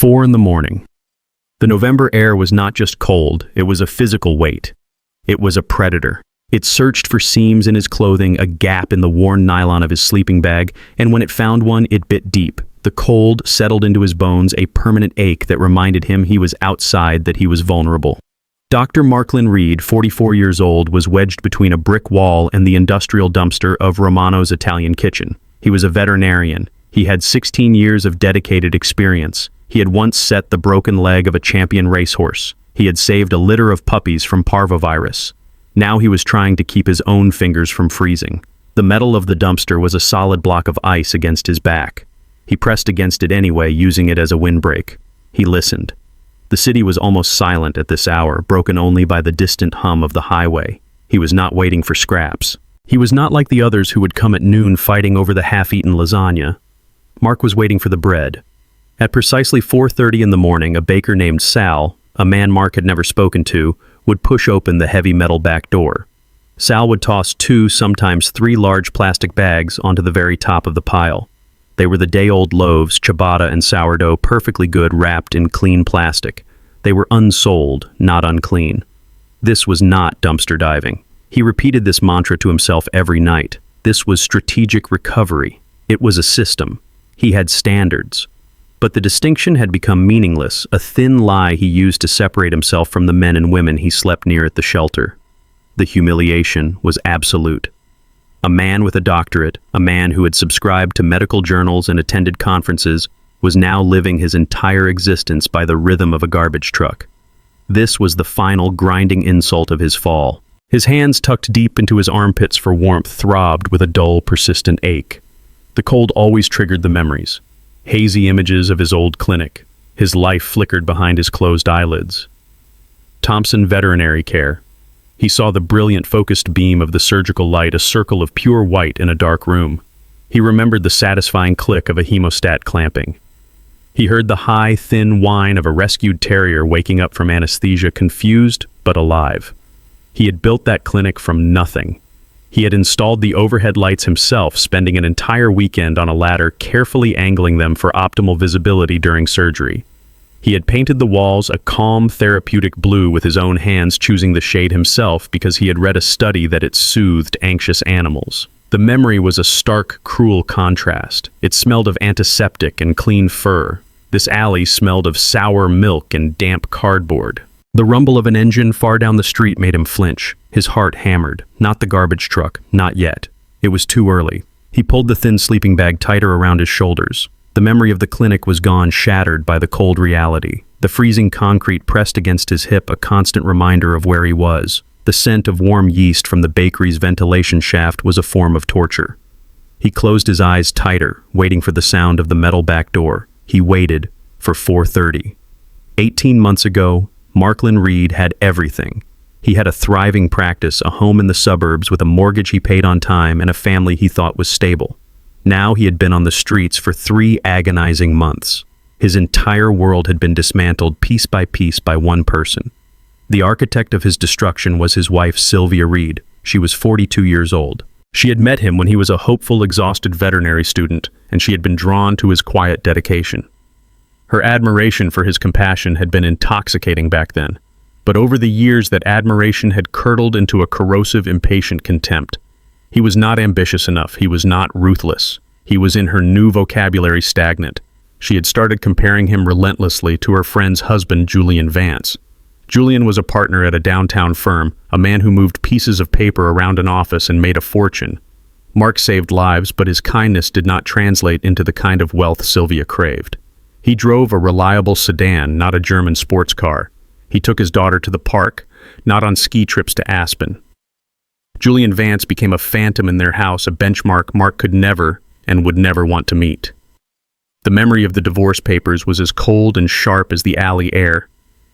4 in the morning. The November air was not just cold, it was a physical weight. It was a predator. It searched for seams in his clothing, a gap in the worn nylon of his sleeping bag, and when it found one, it bit deep. The cold settled into his bones, a permanent ache that reminded him he was outside, that he was vulnerable. Dr. Marklin Reed, 44 years old, was wedged between a brick wall and the industrial dumpster of Romano's Italian kitchen. He was a veterinarian. He had 16 years of dedicated experience. He had once set the broken leg of a champion racehorse. He had saved a litter of puppies from parvovirus. Now he was trying to keep his own fingers from freezing. The metal of the dumpster was a solid block of ice against his back. He pressed against it anyway, using it as a windbreak. He listened. The city was almost silent at this hour, broken only by the distant hum of the highway. He was not waiting for scraps. He was not like the others who would come at noon fighting over the half-eaten lasagna. Mark was waiting for the bread. At precisely 4:30 in the morning, a baker named Sal, a man Mark had never spoken to, would push open the heavy metal back door. Sal would toss 2, sometimes 3 large plastic bags onto the very top of the pile. They were the day-old loaves, ciabatta and sourdough, perfectly good, wrapped in clean plastic. They were unsold, not unclean. This was not dumpster diving. He repeated this mantra to himself every night. This was strategic recovery. It was a system. He had standards. But the distinction had become meaningless, a thin lie he used to separate himself from the men and women he slept near at the shelter. The humiliation was absolute. A man with a doctorate, a man who had subscribed to medical journals and attended conferences, was now living his entire existence by the rhythm of a garbage truck. This was the final grinding insult of his fall. His hands, tucked deep into his armpits for warmth, throbbed with a dull, persistent ache. The cold always triggered the memories. Hazy images of his old clinic. His life flickered behind his closed eyelids. Thompson Veterinary Care. He saw the brilliant focused beam of the surgical light, a circle of pure white in a dark room. He remembered the satisfying click of a hemostat clamping. He heard the high, thin whine of a rescued terrier waking up from anesthesia, confused but alive. He had built that clinic from nothing. He had installed the overhead lights himself, spending an entire weekend on a ladder, carefully angling them for optimal visibility during surgery. He had painted the walls a calm, therapeutic blue with his own hands, choosing the shade himself because he had read a study that it soothed anxious animals. The memory was a stark, cruel contrast. It smelled of antiseptic and clean fur. This alley smelled of sour milk and damp cardboard. The rumble of an engine far down the street made him flinch. His heart hammered. Not the garbage truck, not yet. It was too early. He pulled the thin sleeping bag tighter around his shoulders. The memory of the clinic was gone, shattered by the cold reality. The freezing concrete pressed against his hip, a constant reminder of where he was. The scent of warm yeast from the bakery's ventilation shaft was a form of torture. He closed his eyes tighter, waiting for the sound of the metal back door. He waited for 4:30. 18 months ago, Marklin Reed had everything. He had a thriving practice, a home in the suburbs with a mortgage he paid on time, and a family he thought was stable. Now he had been on the streets for 3 agonizing months. His entire world had been dismantled piece by one person. The architect of his destruction was his wife, Sylvia Reed. She was 42 years old. She had met him when he was a hopeful, exhausted veterinary student, and she had been drawn to his quiet dedication. Her admiration for his compassion had been intoxicating back then, but over the years that admiration had curdled into a corrosive, impatient contempt. He was not ambitious enough. He was not ruthless. He was in her new vocabulary stagnant. She had started comparing him relentlessly to her friend's husband, Julian Vance. Julian was a partner at a downtown firm, a man who moved pieces of paper around an office and made a fortune. Mark saved lives, but his kindness did not translate into the kind of wealth Sylvia craved. He drove a reliable sedan, not a German sports car. He took his daughter to the park, not on ski trips to Aspen. Julian Vance became a phantom in their house, a benchmark Mark could never and would never want to meet. The memory of the divorce papers was as cold and sharp as the alley air.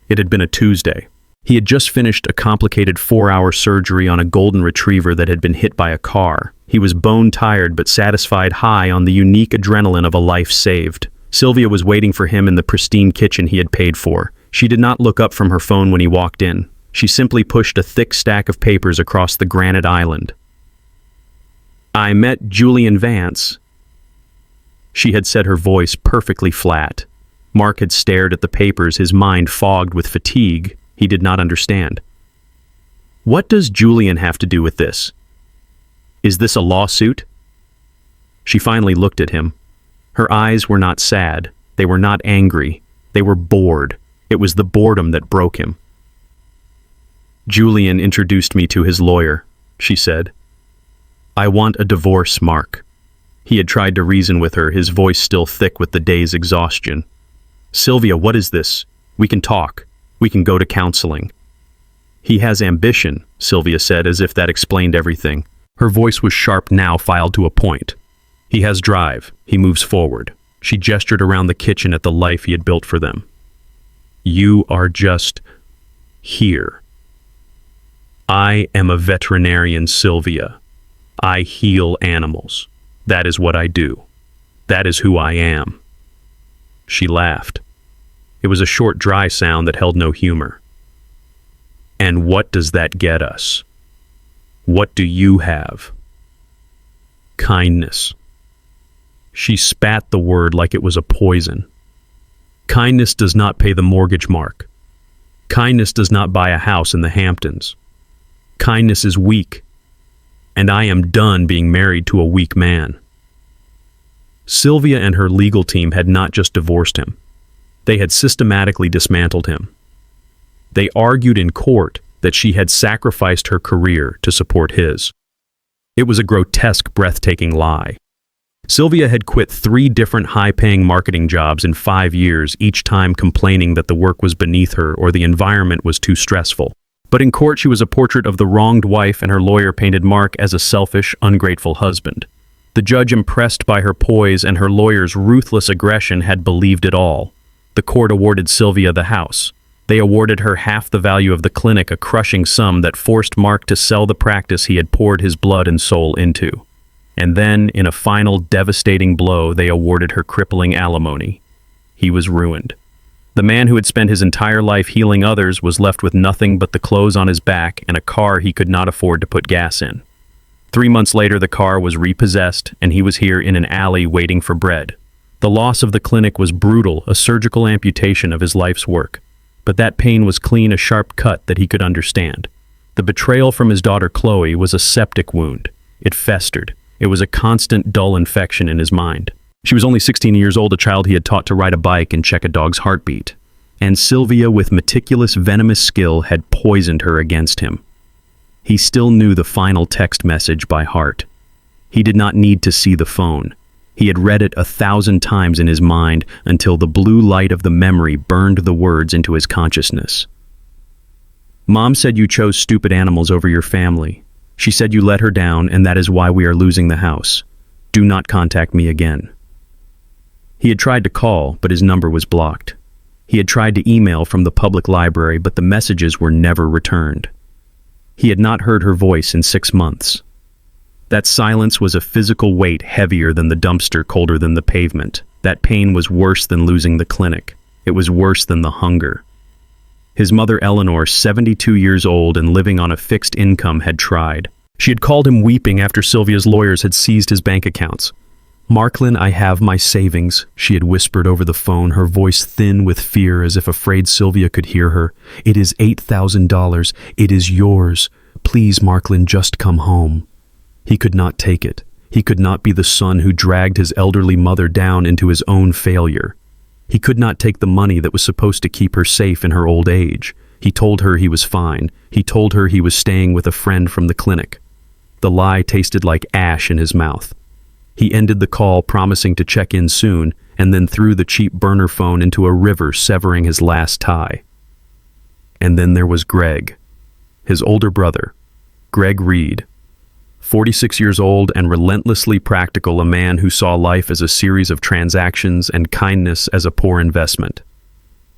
It had been a Tuesday. He had just finished a complicated 4-hour surgery on a golden retriever that had been hit by a car. He was bone-tired but satisfied, high on the unique adrenaline of a life saved. Sylvia was waiting for him in the pristine kitchen he had paid for. She did not look up from her phone when he walked in. She simply pushed a thick stack of papers across the granite island. "I met Julian Vance." She had said, her voice perfectly flat. Mark had stared at the papers, his mind fogged with fatigue. He did not understand. What does Julian have to do with this? Is this a lawsuit? She finally looked at him. Her eyes were not sad. They were not angry. They were bored. It was the boredom that broke him. Julian introduced me to his lawyer, she said. I want a divorce, Mark. He had tried to reason with her, his voice still thick with the day's exhaustion. Sylvia, what is this? We can talk. We can go to counseling. He has ambition, Sylvia said, as if that explained everything. Her voice was sharp now, filed to a point. He has drive. He moves forward. She gestured around the kitchen at the life he had built for them. You are just here. I am a veterinarian, Sylvia. I heal animals. That is what I do. That is who I am. She laughed. It was a short, dry sound that held no humor. And what does that get us? What do you have? Kindness. She spat the word like it was a poison. Kindness does not pay the mortgage, Mark. Kindness does not buy a house in the Hamptons. Kindness is weak, and I am done being married to a weak man. Sylvia and her legal team had not just divorced him. They had systematically dismantled him. They argued in court that she had sacrificed her career to support his. It was a grotesque, breathtaking lie. Sylvia had quit 3 different high-paying marketing jobs in 5 years, each time complaining that the work was beneath her or the environment was too stressful. But in court she was a portrait of the wronged wife, and her lawyer painted Mark as a selfish, ungrateful husband. The judge, impressed by her poise and her lawyer's ruthless aggression, had believed it all. The court awarded Sylvia the house. They awarded her half the value of the clinic, a crushing sum that forced Mark to sell the practice he had poured his blood and soul into. And then, in a final devastating blow, they awarded her crippling alimony. He was ruined. The man who had spent his entire life healing others was left with nothing but the clothes on his back and a car he could not afford to put gas in. 3 months later, the car was repossessed, and he was here in an alley waiting for bread. The loss of the clinic was brutal, a surgical amputation of his life's work. But that pain was clean, a sharp cut that he could understand. The betrayal from his daughter Chloe was a septic wound. It festered. It was a constant, dull infection in his mind. She was only 16 years old, a child he had taught to ride a bike and check a dog's heartbeat. And Sylvia, with meticulous, venomous skill, had poisoned her against him. He still knew the final text message by heart. He did not need to see the phone. He had read it 1,000 times in his mind until the blue light of the memory burned the words into his consciousness. Mom said you chose stupid animals over your family. She said you let her down, and that is why we are losing the house. Do not contact me again. He had tried to call, but his number was blocked. He had tried to email from the public library, but the messages were never returned. He had not heard her voice in 6 months. That silence was a physical weight heavier than the dumpster, colder than the pavement. That pain was worse than losing the clinic. It was worse than the hunger. His mother Eleanor, 72 years old and living on a fixed income, had tried. She had called him weeping after Sylvia's lawyers had seized his bank accounts. "Marklin, I have my savings," she had whispered over the phone, her voice thin with fear as if afraid Sylvia could hear her. "It is $8,000. It is yours. Please, Marklin, just come home." He could not take it. He could not be the son who dragged his elderly mother down into his own failure. He could not take the money that was supposed to keep her safe in her old age. He told her he was fine. He told her he was staying with a friend from the clinic. The lie tasted like ash in his mouth. He ended the call, promising to check in soon, and then threw the cheap burner phone into a river, severing his last tie. And then there was Greg, his older brother, Greg Reed. 46 years old and relentlessly practical, a man who saw life as a series of transactions and kindness as a poor investment.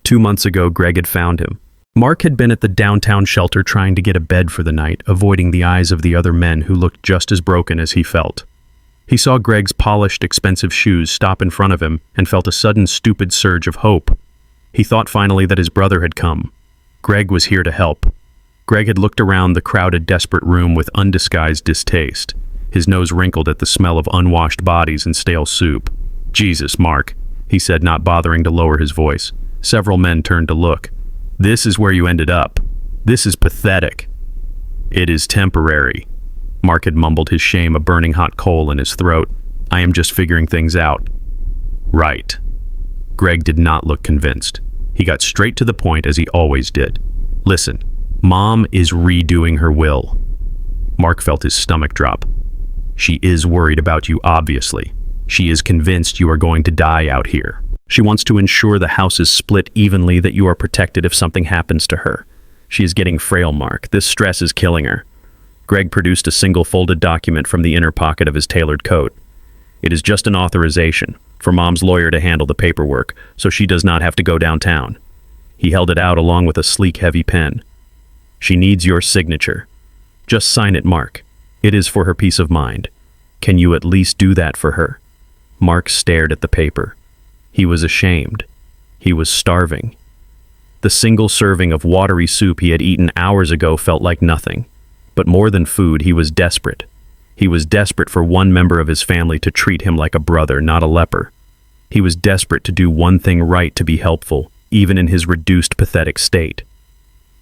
2 months ago, Greg had found him. Mark had been at the downtown shelter trying to get a bed for the night, avoiding the eyes of the other men who looked just as broken as he felt. He saw Greg's polished, expensive shoes stop in front of him and felt a sudden, stupid surge of hope. He thought finally that his brother had come. Greg was here to help. Greg had looked around the crowded, desperate room with undisguised distaste. His nose wrinkled at the smell of unwashed bodies and stale soup. "Jesus, Mark. he said, not bothering to lower his voice. Several men turned to look. "This is where you ended up. This is pathetic." "It is temporary." Mark had mumbled his shame, a burning hot coal in his throat. "I am just figuring things out." "Right." Greg did not look convinced. He got straight to the point, as he always did. "Listen, Mom is redoing her will." Mark felt his stomach drop. "She is worried about you, obviously. She is convinced you are going to die out here. She wants to ensure the house is split evenly, that you are protected if something happens to her. She is getting frail, Mark. This stress is killing her." Greg produced a single folded document from the inner pocket of his tailored coat. "It is just an authorization for Mom's lawyer to handle the paperwork, so she does not have to go downtown." He held it out along with a sleek, heavy pen. "She needs your signature. Just sign it, Mark. It is for her peace of mind. Can you at least do that for her?" Mark stared at the paper. He was ashamed. He was starving. The single serving of watery soup he had eaten hours ago felt like nothing. But more than food, he was desperate. He was desperate for one member of his family to treat him like a brother, not a leper. He was desperate to do one thing right, to be helpful, even in his reduced, pathetic state.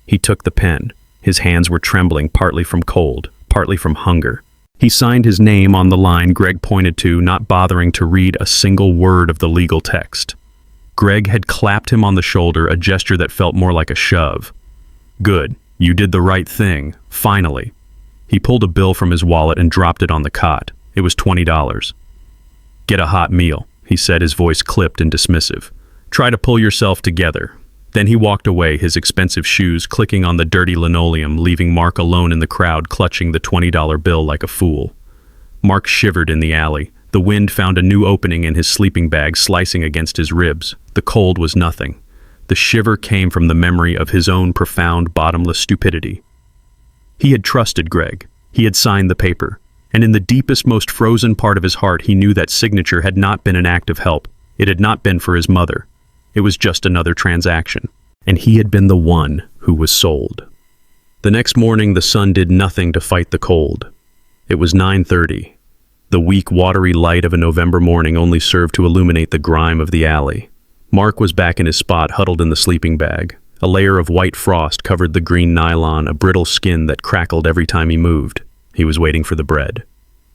He took the pen. His hands were trembling, partly from cold, partly from hunger. He signed his name on the line Greg pointed to, not bothering to read a single word of the legal text. Greg had clapped him on the shoulder, a gesture that felt more like a shove. "Good. You did the right thing. Finally." He pulled a bill from his wallet and dropped it on the cot. It was $20. "Get a hot meal," he said, his voice clipped and dismissive. "Try to pull yourself together." Then he walked away, his expensive shoes clicking on the dirty linoleum, leaving Mark alone in the crowd, clutching the $20 bill like a fool. Mark shivered in the alley. The wind found a new opening in his sleeping bag, slicing against his ribs. The cold was nothing. The shiver came from the memory of his own profound, bottomless stupidity. He had trusted Greg. He had signed the paper. And in the deepest, most frozen part of his heart, he knew that signature had not been an act of help. It had not been for his mother. It was just another transaction. And he had been the one who was sold. The next morning, the sun did nothing to fight the cold. It was 9:30. The weak, watery light of a November morning only served to illuminate the grime of the alley. Mark was back in his spot, huddled in the sleeping bag. A layer of white frost covered the green nylon, a brittle skin that crackled every time he moved. He was waiting for the bread.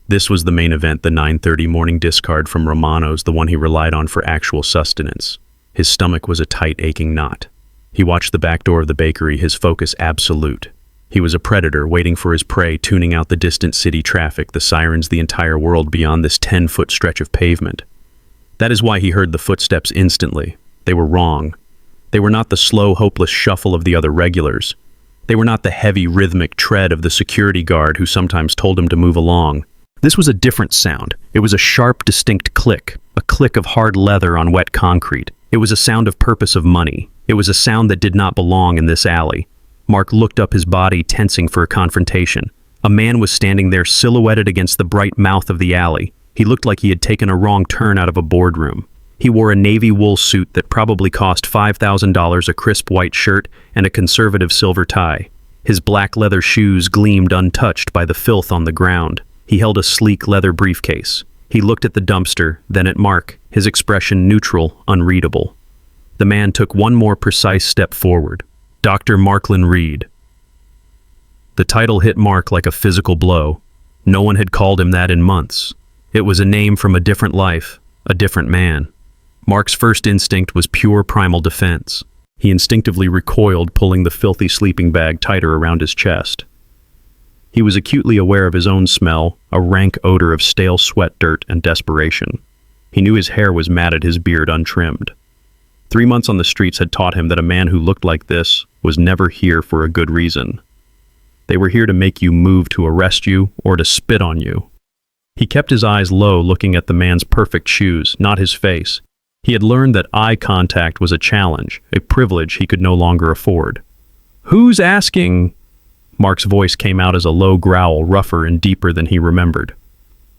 This was the main event, the 9:30 morning discard from Romano's, the one he relied on for actual sustenance. His stomach was a tight, aching knot. He watched the back door of the bakery, his focus absolute. He was a predator, waiting for his prey, tuning out the distant city traffic, the sirens, the entire world beyond this 10-foot stretch of pavement. That is why he heard the footsteps instantly. They were wrong. They were not the slow, hopeless shuffle of the other regulars. They were not the heavy, rhythmic tread of the security guard who sometimes told him to move along. This was a different sound. It was a sharp, distinct click, a click of hard leather on wet concrete. It was a sound of purpose, of money. It was a sound that did not belong in this alley. Mark looked up, his body tensing for a confrontation. A man was standing there, silhouetted against the bright mouth of the alley. He looked like he had taken a wrong turn out of a boardroom. He wore a navy wool suit that probably cost $5,000, a crisp white shirt, and a conservative silver tie. His black leather shoes gleamed untouched by the filth on the ground. He held a sleek leather briefcase. He looked at the dumpster, then at Mark, his expression neutral, unreadable. The man took one more precise step forward. Dr. Marklin Reed. The title hit Mark like a physical blow. No one had called him that in months. It was a name from a different life, a different man. Mark's first instinct was pure primal defense. He instinctively recoiled, pulling the filthy sleeping bag tighter around his chest. He was acutely aware of his own smell, a rank odor of stale sweat, dirt, and desperation. He knew his hair was matted, his beard untrimmed. 3 months on the streets had taught him that a man who looked like this was never here for a good reason. They were here to make you move, to arrest you, or to spit on you. He kept his eyes low, looking at the man's perfect shoes, not his face. He had learned that eye contact was a challenge, a privilege he could no longer afford. "Who's asking?" Mark's voice came out as a low growl, rougher and deeper than he remembered.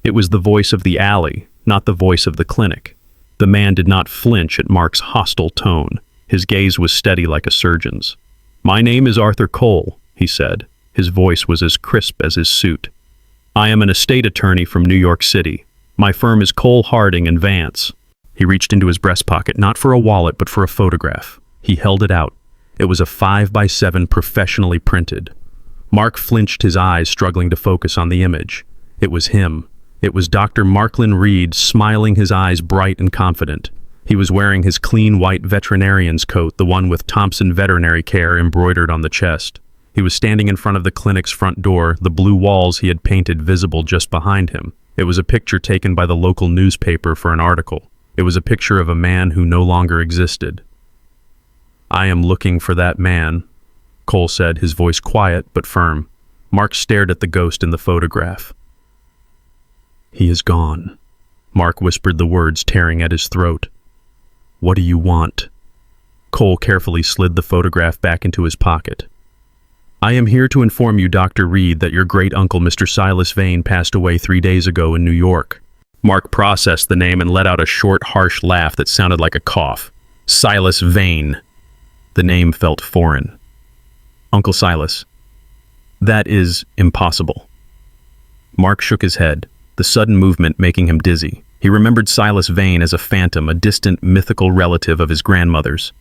It was the voice of the alley, not the voice of the clinic. The man did not flinch at Mark's hostile tone. His gaze was steady like a surgeon's. "My name is Arthur Cole," he said. His voice was as crisp as his suit. "I am an estate attorney from New York City. My firm is Cole, Harding & Vance." He reached into his breast pocket, not for a wallet, but for a photograph. He held it out. It was a 5x7 professionally printed. Mark flinched his eyes, struggling to focus on the image. It was him. It was Dr. Marklin Reed, smiling, his eyes bright and confident. He was wearing his clean white veterinarian's coat, the one with Thompson Veterinary Care embroidered on the chest. He was standing in front of the clinic's front door, the blue walls he had painted visible just behind him. It was a picture taken by the local newspaper for an article. It was a picture of a man who no longer existed. "I am looking for that man," Cole said, his voice quiet but firm. Mark stared at the ghost in the photograph. "He is gone." Mark whispered the words, tearing at his throat. "What do you want?" Cole carefully slid the photograph back into his pocket. "I am here to inform you, Dr. Reed, that your great-uncle, Mr. Silas Vane, passed away 3 days ago in New York." Mark processed the name and let out a short, harsh laugh that sounded like a cough. Silas Vane. The name felt foreign. "Uncle Silas. That is impossible." Mark shook his head, the sudden movement making him dizzy. He remembered Silas Vane as a phantom, a distant, mythical relative of his grandmother's.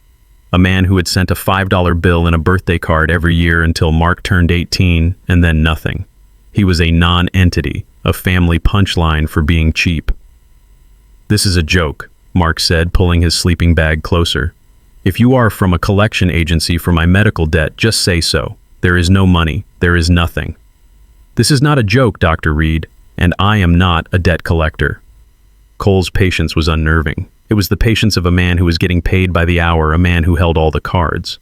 A man who had sent a $5 bill and a birthday card every year until Mark turned 18, and then nothing. He was a non-entity, a family punchline for being cheap. "This is a joke," Mark said, pulling his sleeping bag closer. "If you are from a collection agency for my medical debt, just say so. There is no money. There is nothing." "This is not a joke, Dr. Reed, and I am not a debt collector." Cole's patience was unnerving. It was the patience of a man who was getting paid by the hour, a man who held all the cards.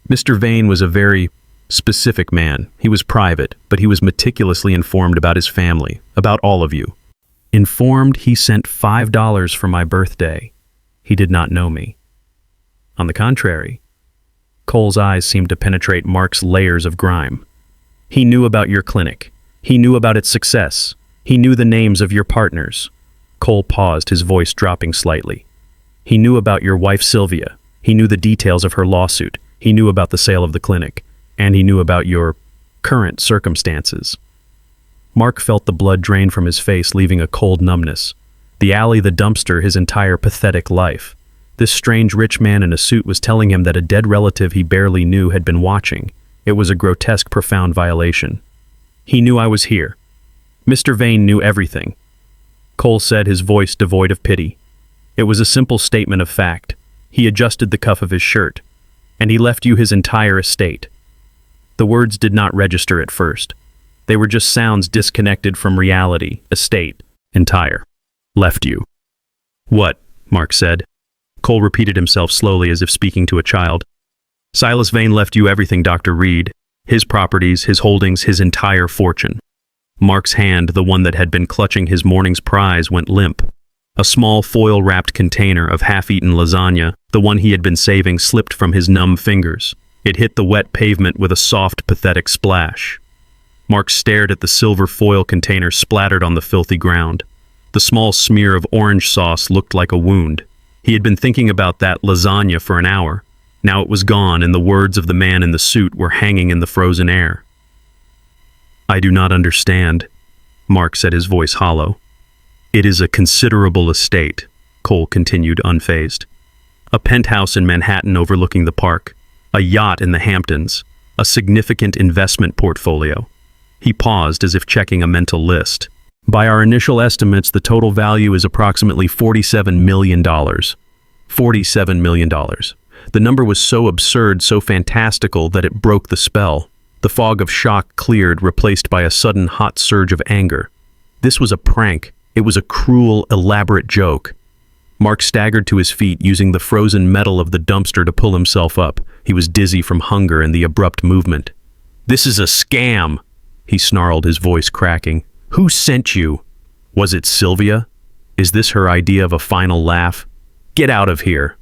Mr. Vane was a very specific man. He was private, but he was meticulously informed about his family, about all of you. Informed he sent $5 for my birthday. He did not know me. On the contrary, Cole's eyes seemed to penetrate Mark's layers of grime. He knew about your clinic. He knew about its success. He knew the names of your partners. Cole paused, his voice dropping slightly. He knew about your wife Sylvia. He knew the details of her lawsuit. He knew about the sale of the clinic. And he knew about your current circumstances. Mark felt the blood drain from his face, leaving a cold numbness. The alley, the dumpster, his entire pathetic life. This strange rich man in a suit was telling him that a dead relative he barely knew had been watching. It was a grotesque, profound violation. "He knew I was here. Mr. Vane knew everything," Cole said, his voice devoid of pity. "It was a simple statement of fact. He adjusted the cuff of his shirt, and he left you his entire estate." The words did not register at first. They were just sounds disconnected from reality. Estate. Entire. Left you. "What?" Mark said. Cole repeated himself slowly, as if speaking to a child. "Silas Vane left you everything, Dr. Reed. His properties, his holdings, his entire fortune." Mark's hand, the one that had been clutching his morning's prize, went limp. A small foil-wrapped container of half-eaten lasagna, the one he had been saving, slipped from his numb fingers. It hit the wet pavement with a soft, pathetic splash. Mark stared at the silver foil container splattered on the filthy ground. The small smear of orange sauce looked like a wound. He had been thinking about that lasagna for an hour. Now it was gone, and the words of the man in the suit were hanging in the frozen air. "I do not understand," Mark said, his voice hollow. "It is a considerable estate," Cole continued, unfazed. "A penthouse in Manhattan overlooking the park, a yacht in the Hamptons, a significant investment portfolio." He paused, as if checking a mental list. "By our initial estimates, the total value is approximately $47 million. $47 million. The number was so absurd, so fantastical, that it broke the spell. The fog of shock cleared, replaced by a sudden hot surge of anger. This was a prank. It was a cruel, elaborate joke. Mark staggered to his feet, using the frozen metal of the dumpster to pull himself up. He was dizzy from hunger and the abrupt movement. "This is a scam," he snarled, his voice cracking. "Who sent you? Was it Sylvia? Is this her idea of a final laugh? Get out of here."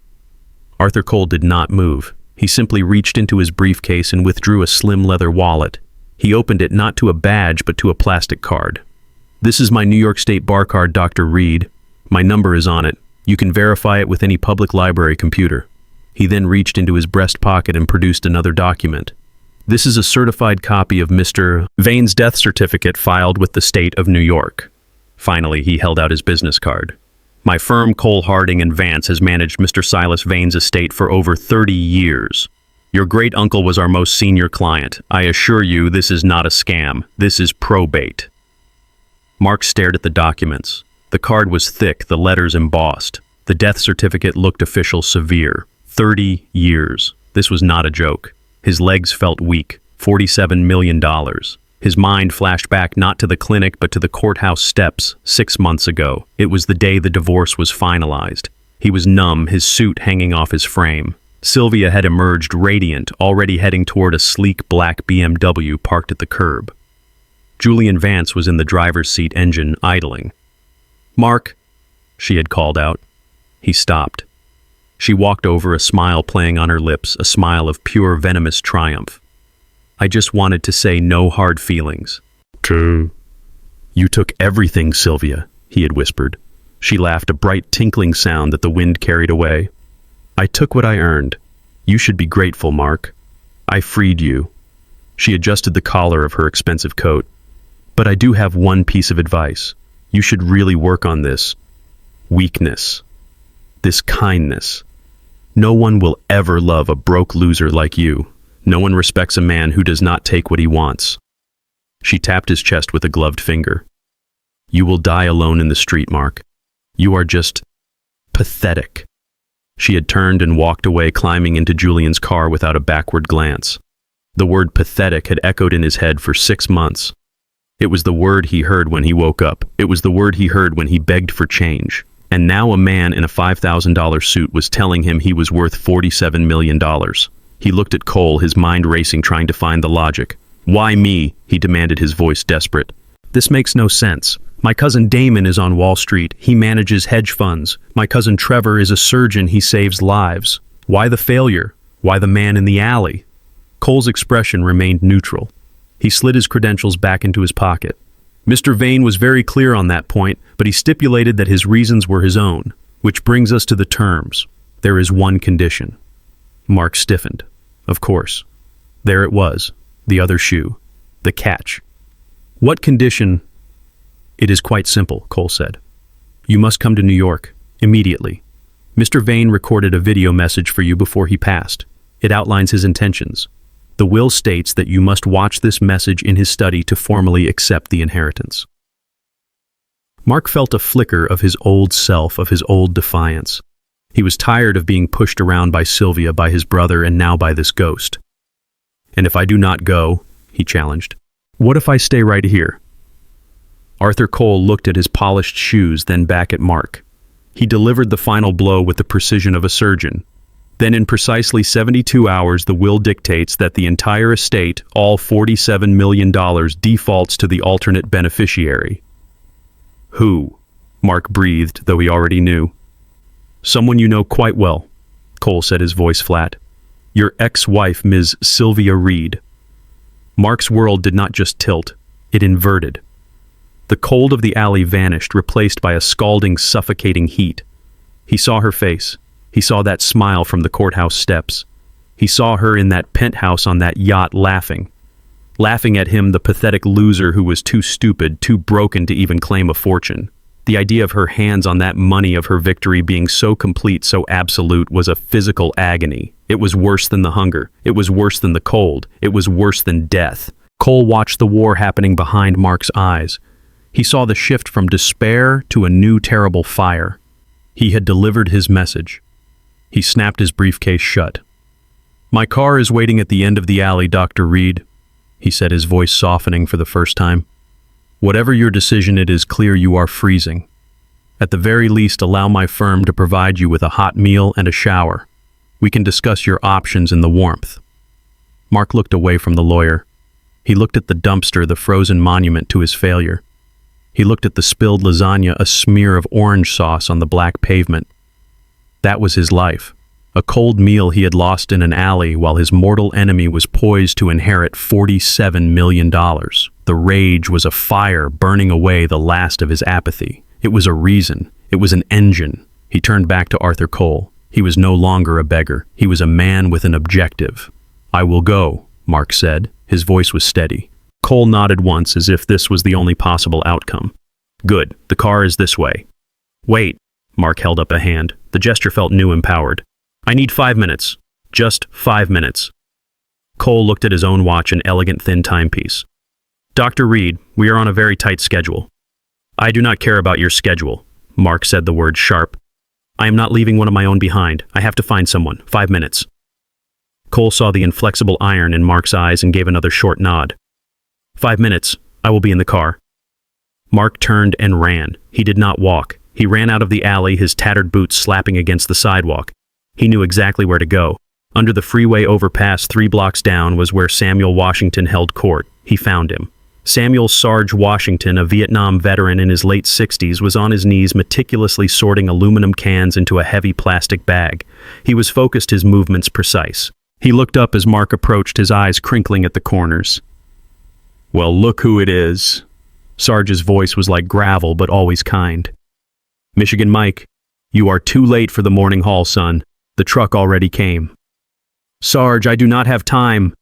Arthur Cole did not move. He simply reached into his briefcase and withdrew a slim leather wallet. He opened it not to a badge, but to a plastic card. "This is my New York State bar card, Dr. Reed. My number is on it. You can verify it with any public library computer." He then reached into his breast pocket and produced another document. "This is a certified copy of Mr. Vane's death certificate filed with the state of New York." Finally, he held out his business card. My firm, Cole Harding and Vance, has managed Mr. Silas Vane's estate for over 30 years. Your great-uncle was our most senior client. I assure you this is not a scam. This is probate." Mark stared at the documents. The card was thick, the letters embossed. The death certificate looked official, severe. 30 years. This was not a joke. His legs felt weak. $47 million. His mind flashed back not to the clinic but to the courthouse steps 6 months ago. It was the day the divorce was finalized. He was numb, his suit hanging off his frame. Sylvia had emerged radiant, already heading toward a sleek black BMW parked at the curb. Julian Vance was in the driver's seat, engine idling. "Mark," she had called out. He stopped. She walked over, a smile playing on her lips, a smile of pure venomous triumph. "I just wanted to say no hard feelings." "True." "You took everything, Sylvia," he had whispered. She laughed, a bright tinkling sound that the wind carried away. "I took what I earned. You should be grateful, Mark. I freed you." She adjusted the collar of her expensive coat. "But I do have one piece of advice. You should really work on this weakness, this kindness. No one will ever love a broke loser like you. No one respects a man who does not take what he wants." She tapped his chest with a gloved finger. "You will die alone in the street, Mark. You are just pathetic." She had turned and walked away, climbing into Julian's car without a backward glance. The word pathetic had echoed in his head for 6 months. It was the word he heard when he woke up. It was the word he heard when he begged for change. And now a man in a $5,000 suit was telling him he was worth $47 million. He looked at Cole, his mind racing, trying to find the logic. "Why me?" he demanded, his voice desperate. "This makes no sense. My cousin Damon is on Wall Street. He manages hedge funds. My cousin Trevor is a surgeon. He saves lives. Why the failure? Why the man in the alley?" Cole's expression remained neutral. He slid his credentials back into his pocket. Mr. Vane was very clear on that point, but he stipulated that his reasons were his own. Which brings us to the terms. There is one condition. Mark stiffened. Of course. There it was, the other shoe, the catch. "What condition?" "It is quite simple," Cole said. "You must come to New York, immediately. Mr. Vane recorded a video message for you before he passed. It outlines his intentions. The will states that you must watch this message in his study to formally accept the inheritance." Mark felt a flicker of his old self, of his old defiance. He was tired of being pushed around by Sylvia, by his brother, and now by this ghost. "And if I do not go," he challenged, "what if I stay right here?" Arthur Cole looked at his polished shoes, then back at Mark. He delivered the final blow with the precision of a surgeon. Then in precisely 72 hours, the will dictates that the entire estate, all $47 million, defaults to the alternate beneficiary. "Who?" Mark breathed, though he already knew. "Someone you know quite well," Cole said, his voice flat. "Your ex-wife, Ms. Sylvia Reed." Mark's world did not just tilt, it inverted. The cold of the alley vanished, replaced by a scalding, suffocating heat. He saw her face. He saw that smile from the courthouse steps. He saw her in that penthouse on that yacht laughing. Laughing at him, the pathetic loser who was too stupid, too broken to even claim a fortune. The idea of her hands on that money, of her victory being so complete, so absolute, was a physical agony. It was worse than the hunger. It was worse than the cold. It was worse than death. Cole watched the war happening behind Mark's eyes. He saw the shift from despair to a new terrible fire. He had delivered his message. He snapped his briefcase shut. "My car is waiting at the end of the alley, Dr. Reed," he said, his voice softening for the first time. "Whatever your decision, it is clear you are freezing. At the very least, allow my firm to provide you with a hot meal and a shower. We can discuss your options in the warmth." Mark looked away from the lawyer. He looked at the dumpster, the frozen monument to his failure. He looked at the spilled lasagna, a smear of orange sauce on the black pavement. That was his life. A cold meal he had lost in an alley while his mortal enemy was poised to inherit $47 million. The rage was a fire burning away the last of his apathy. It was a reason. It was an engine. He turned back to Arthur Cole. He was no longer a beggar. He was a man with an objective. "I will go," Mark said. His voice was steady. Cole nodded once, as if this was the only possible outcome. "Good. The car is this way." "Wait," Mark held up a hand. The gesture felt new, empowered. I need 5 minutes. Just 5 minutes. Cole looked at his own watch, an elegant thin timepiece. Dr. Reed, we are on a very tight schedule. I do not care about your schedule. Mark said the word sharp. I am not leaving one of my own behind. I have to find someone. 5 minutes. Cole saw the inflexible iron in Mark's eyes and gave another short nod. 5 minutes. I will be in the car. Mark turned and ran. He did not walk. He ran out of the alley, his tattered boots slapping against the sidewalk. He knew exactly where to go. Under the freeway overpass 3 blocks down was where Samuel Washington held court. He found him. Samuel Sarge Washington, a Vietnam veteran in his late 60s, was on his knees meticulously sorting aluminum cans into a heavy plastic bag. He was focused, his movements precise. He looked up as Mark approached, his eyes crinkling at the corners. Well, look who it is. Sarge's voice was like gravel, but always kind. Michigan Mike, you are too late for the morning haul, son. The truck already came. Sarge, I do not have time.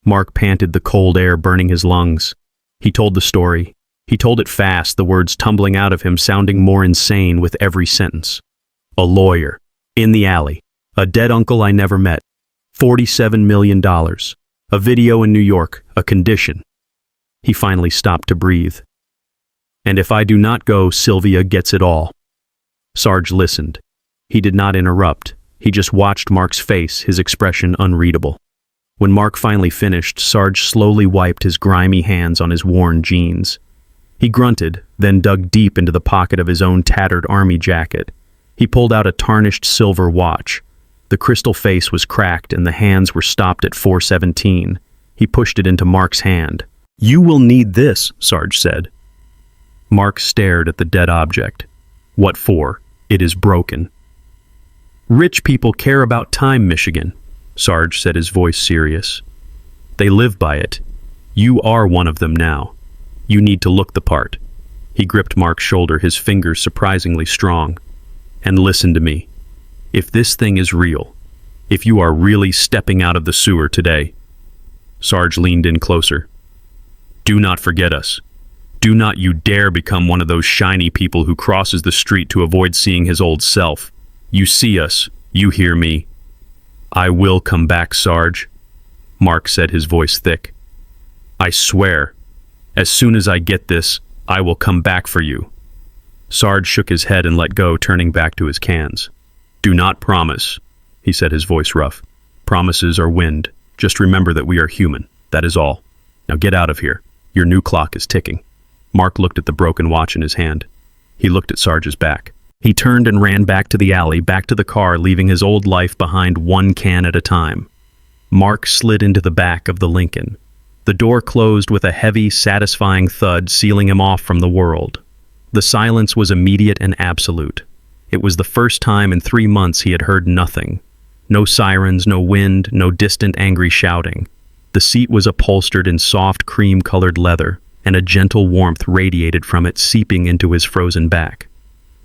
Mark panted, the cold air burning his lungs. He told the story. He told it fast, the words tumbling out of him sounding more insane with every sentence. A lawyer. In the alley. A dead uncle I never met. $47 million. A video in New York. A condition. He finally stopped to breathe. And if I do not go, Sylvia gets it all. Sarge listened. He did not interrupt. He just watched Mark's face, his expression unreadable. When Mark finally finished, Sarge slowly wiped his grimy hands on his worn jeans. He grunted, then dug deep into the pocket of his own tattered army jacket. He pulled out a tarnished silver watch. The crystal face was cracked and the hands were stopped at 4:17. He pushed it into Mark's hand. You will need this, Sarge said. Mark stared at the dead object. What for? It is broken. Rich people care about time, Michigan, Sarge said, his voice serious. They live by it. You are one of them now. You need to look the part. He gripped Mark's shoulder, his fingers surprisingly strong. And listen to me. If this thing is real, if you are really stepping out of the sewer today. Sarge leaned in closer. Do not forget us. Do not you dare become one of those shiny people who crosses the street to avoid seeing his old self. You see us. You hear me. I will come back, Sarge, Mark said, his voice thick. I swear, as soon as I get this, I will come back for you. Sarge shook his head and let go, turning back to his cans. Do not promise, he said, his voice rough. Promises are wind. Just remember that we are human. That is all. Now get out of here. Your new clock is ticking. Mark looked at the broken watch in his hand. He looked at Sarge's back. He turned and ran back to the alley, back to the car, leaving his old life behind, one can at a time. Mark slid into the back of the Lincoln. The door closed with a heavy, satisfying thud, sealing him off from the world. The silence was immediate and absolute. It was the first time in 3 months he had heard nothing. No sirens, no wind, no distant angry shouting. The seat was upholstered in soft cream-colored leather, and a gentle warmth radiated from it, seeping into his frozen back.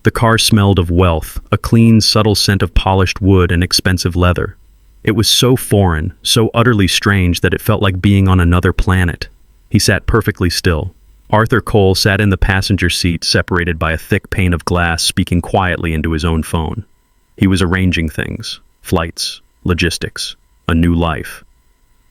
The car smelled of wealth, a clean, subtle scent of polished wood and expensive leather. It was so foreign, so utterly strange that it felt like being on another planet. He sat perfectly still. Arthur Cole sat in the passenger seat, separated by a thick pane of glass, speaking quietly into his own phone. He was arranging things, flights, logistics, a new life.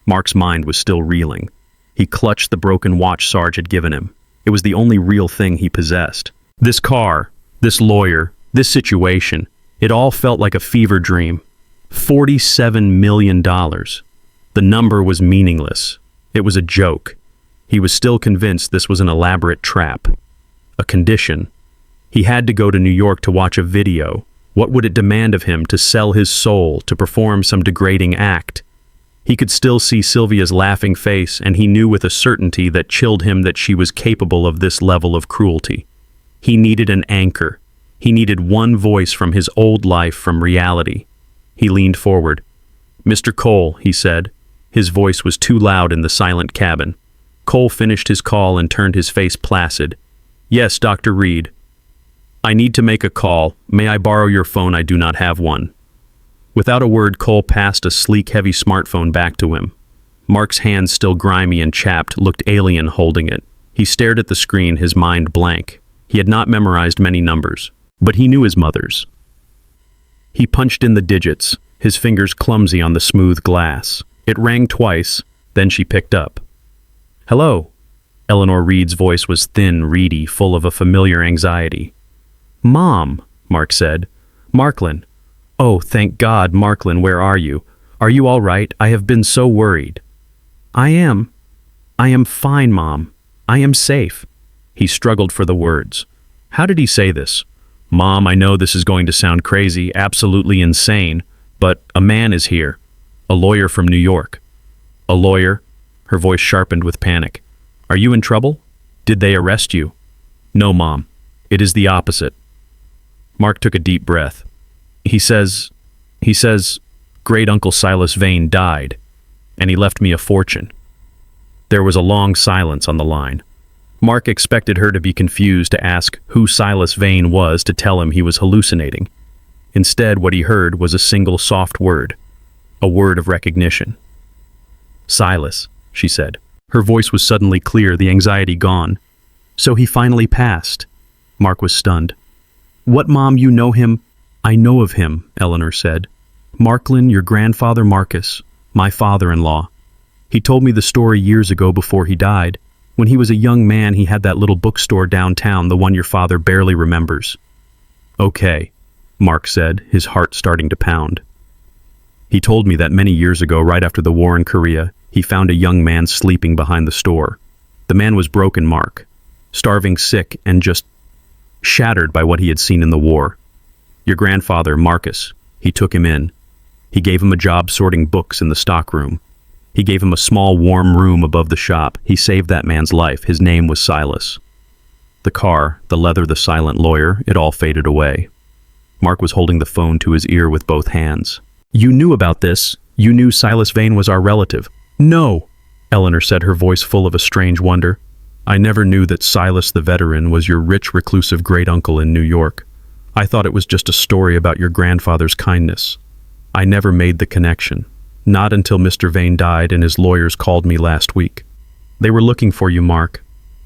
Mark's mind was still reeling. He clutched the broken watch Sarge had given him. It was the only real thing he possessed. This car, this lawyer, this situation, it all felt like a fever dream. $47 million. The number was meaningless. It was a joke. He was still convinced this was an elaborate trap. A condition. He had to go to New York to watch a video. What would it demand of him to sell his soul, to perform some degrading act? He could still see Sylvia's laughing face, and he knew with a certainty that chilled him that she was capable of this level of cruelty. He needed an anchor. He needed one voice from his old life, from reality. He leaned forward. Mr. Cole, he said. His voice was too loud in the silent cabin. Cole finished his call and turned his face placid. Yes, Dr. Reed. I need to make a call. May I borrow your phone? I do not have one. Without a word, Cole passed a sleek, heavy smartphone back to him. Mark's hands, still grimy and chapped, looked alien holding it. He stared at the screen, his mind blank. He had not memorized many numbers. but he knew his mother's. He punched in the digits, his fingers clumsy on the smooth glass. It rang twice, then she picked up. "Hello." Eleanor Reed's voice was thin, reedy, full of a familiar anxiety. "Mom," Mark said. "Marklyn." "Oh, thank God, Marklyn, where are you? Are you all right? I have been so worried." I am fine, Mom. I am safe." He struggled for the words. How did he say this? "Mom, I know this is going to sound crazy, absolutely insane, but a man is here. A lawyer from New York." "A lawyer?" Her voice sharpened with panic. "Are you in trouble? Did they arrest you?" "No, Mom. It is the opposite." Mark took a deep breath. He says, Great Uncle Silas Vane died, and he left me a fortune." There was a long silence on the line. Mark expected her to be confused to ask who Silas Vane was to tell him he was hallucinating. Instead, what he heard was a single soft word, a word of recognition. "Silas," she said. Her voice was suddenly clear, the anxiety gone. "So he finally passed." Mark was stunned. "What, Mom, you know him?" "I know of him," Eleanor said. "Marklyn, your grandfather Marcus, my father-in-law. He told me the story years ago before he died. When he was a young man, he had that little bookstore downtown, the one your father barely remembers." "Okay," Mark said, his heart starting to pound. "He told me that many years ago, right after the war in Korea, he found a young man sleeping behind the store. The man was broken, Mark, starving, sick, and just shattered by what he had seen in the war. Your grandfather, Marcus, he took him in. He gave him a job sorting books in the stockroom. He gave him a small, warm room above the shop. He saved that man's life. His name was Silas." The car, the leather, the silent lawyer, it all faded away. Mark was holding the phone to his ear with both hands. "You knew about this. You knew Silas Vane was our relative." "No," Eleanor said, her voice full of a strange wonder. "I never knew that Silas the veteran was your rich, reclusive great-uncle in New York. I thought it was just a story about your grandfather's kindness. I never made the connection. Not until Mr. Vane died and his lawyers called me last week. They were looking for you, Mark.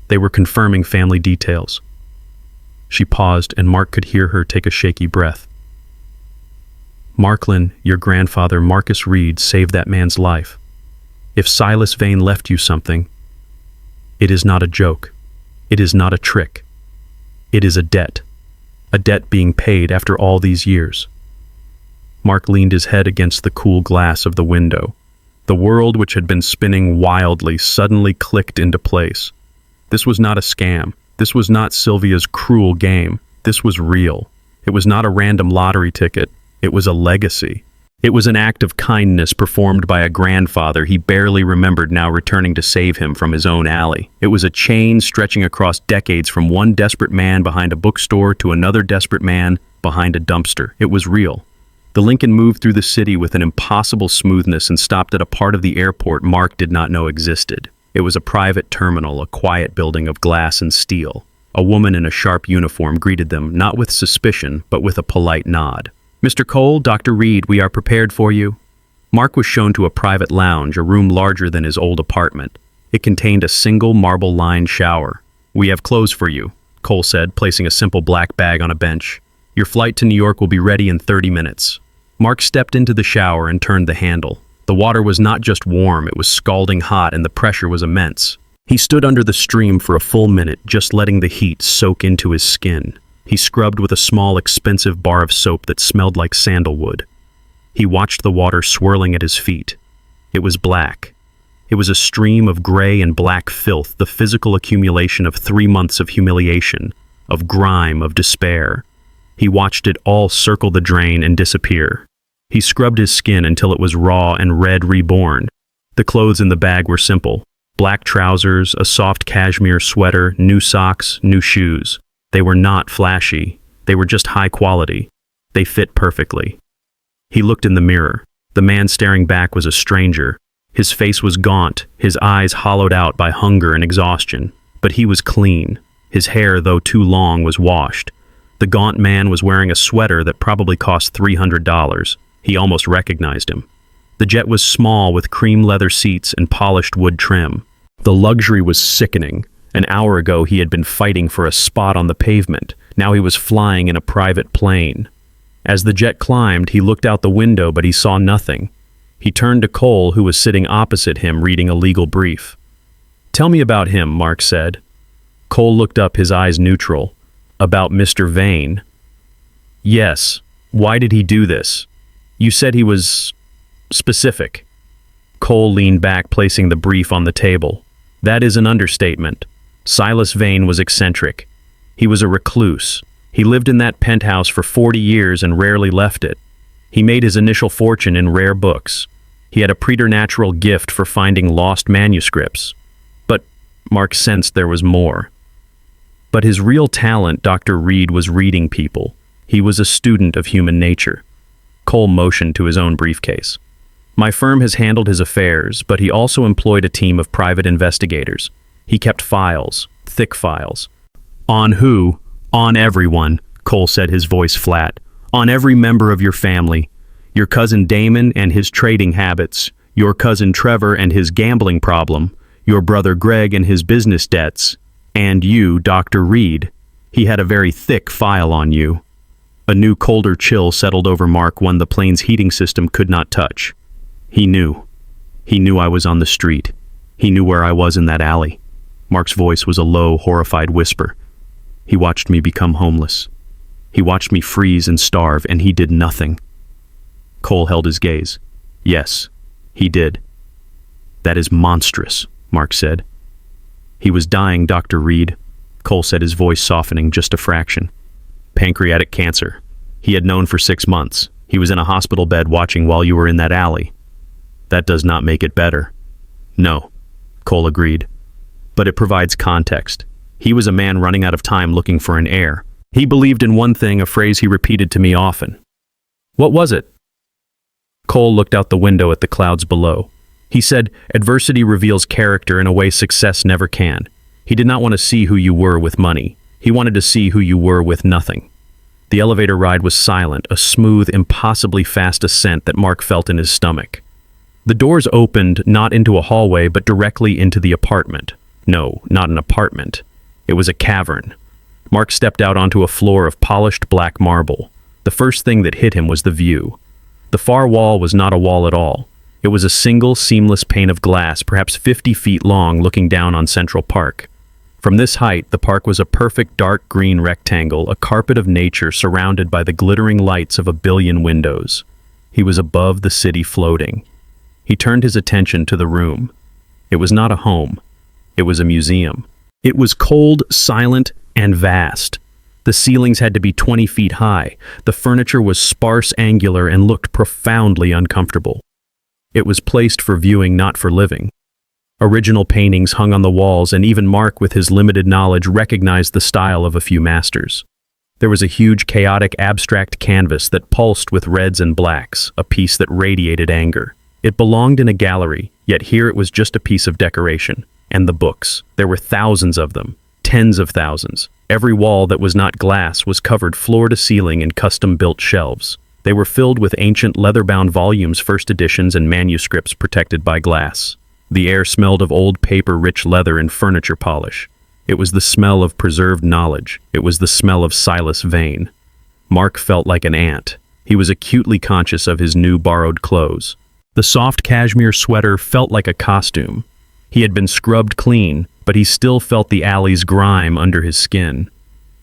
They were confirming family details." She paused, and Mark could hear her take a shaky breath. "Marklyn, your grandfather, Marcus Reed, saved that man's life. If Silas Vane left you something, it is not a joke. It is not a trick. It is a debt being paid after all these years." Mark leaned his head against the cool glass of the window. The world, which had been spinning wildly, suddenly clicked into place. This was not a scam. This was not Sylvia's cruel game. This was real. It was not a random lottery ticket. It was a legacy. It was an act of kindness performed by a grandfather he barely remembered, now returning to save him from his own alley. It was a chain stretching across decades, from one desperate man behind a bookstore to another desperate man behind a dumpster. It was real. The Lincoln moved through the city with an impossible smoothness and stopped at a part of the airport Mark did not know existed. It was a private terminal, a quiet building of glass and steel. A woman in a sharp uniform greeted them, not with suspicion, but with a polite nod. "Mr. Cole, Dr. Reed, we are prepared for you." Mark was shown to a private lounge, a room larger than his old apartment. It contained a single marble-lined shower. "We have clothes for you," Cole said, placing a simple black bag on a bench. "Your flight to New York will be ready in 30 minutes. Mark stepped into the shower and turned the handle. The water was not just warm, it was scalding hot, and the pressure was immense. He stood under the stream for a full minute, just letting the heat soak into his skin. He scrubbed with a small, expensive bar of soap that smelled like sandalwood. He watched the water swirling at his feet. It was black. It was a stream of gray and black filth, the physical accumulation of 3 months of humiliation, of grime, of despair. He watched it all circle the drain and disappear. He scrubbed his skin until it was raw and red reborn. The clothes in the bag were simple. Black trousers, a soft cashmere sweater, new socks, new shoes. They were not flashy. They were just high quality. They fit perfectly. He looked in the mirror. The man staring back was a stranger. His face was gaunt, his eyes hollowed out by hunger and exhaustion. But he was clean. His hair, though too long, was washed. The gaunt man was wearing a sweater that probably cost $300. He almost recognized him. The jet was small, with cream leather seats and polished wood trim. The luxury was sickening. An hour ago he had been fighting for a spot on the pavement. Now he was flying in a private plane. As the jet climbed, he looked out the window, but he saw nothing. He turned to Cole, who was sitting opposite him reading a legal brief. "Tell me about him," Mark said. Cole looked up, his eyes neutral. "About Mr. Vane?" "Yes. Why did he do this? You said he was specific." Cole leaned back, placing the brief on the table. "That is an understatement. Silas Vane was eccentric. He was a recluse. He lived in that penthouse for 40 years and rarely left it. He made his initial fortune in rare books. He had a preternatural gift for finding lost manuscripts. But Mark sensed there was more. But his real talent, Dr. Reed, was reading people. He was a student of human nature." Cole motioned to his own briefcase. "My firm has handled his affairs, but he also employed a team of private investigators. He kept files, thick files." "On who?" "On everyone," Cole said, his voice flat. "On every member of your family. Your cousin Damon and his trading habits, your cousin Trevor and his gambling problem, your brother Greg and his business debts, and you, Dr. Reed. He had a very thick file on you." A new colder chill settled over Mark, one the plane's heating system could not touch. He knew. He knew I was on the street. He knew where I was in that alley. Mark's voice was a low, horrified whisper. He watched me become homeless. He watched me freeze and starve, and he did nothing. Cole held his gaze. "Yes, he did." "That is monstrous," Mark said. "He was dying, Dr. Reed," Cole said, his voice softening just a fraction. "Pancreatic cancer. He had known for 6 months. He was in a hospital bed watching while you were in that alley. That does not make it better." "No," Cole agreed. "But it provides context. He was a man running out of time looking for an heir. He believed in one thing, a phrase he repeated to me often." "What was it?" Cole looked out the window at the clouds below. He said, "Adversity reveals character in a way success never can." He did not want to see who you were with money. He wanted to see who you were with nothing. The elevator ride was silent, a smooth, impossibly fast ascent that Mark felt in his stomach. The doors opened not into a hallway, but directly into the apartment. No, not an apartment. It was a cavern. Mark stepped out onto a floor of polished black marble. The first thing that hit him was the view. The far wall was not a wall at all. It was a single, seamless pane of glass, perhaps 50 feet long, looking down on Central Park. From this height, the park was a perfect dark green rectangle, a carpet of nature surrounded by the glittering lights of a billion windows. He was above the city, floating. He turned his attention to the room. It was not a home. It was a museum. It was cold, silent, and vast. The ceilings had to be 20 feet high. The furniture was sparse, angular, and looked profoundly uncomfortable. It was placed for viewing, not for living. Original paintings hung on the walls, and even Mark, with his limited knowledge, recognized the style of a few masters. There was a huge, chaotic, abstract canvas that pulsed with reds and blacks, a piece that radiated anger. It belonged in a gallery, yet here it was just a piece of decoration. And the books. There were thousands of them, tens of thousands. Every wall that was not glass was covered floor to ceiling in custom-built shelves. They were filled with ancient leather-bound volumes, first editions, and manuscripts protected by glass. The air smelled of old paper, rich leather, and furniture polish. It was the smell of preserved knowledge. It was the smell of Silas Vane. Mark felt like an ant. He was acutely conscious of his new borrowed clothes. The soft cashmere sweater felt like a costume. He had been scrubbed clean, but he still felt the alley's grime under his skin.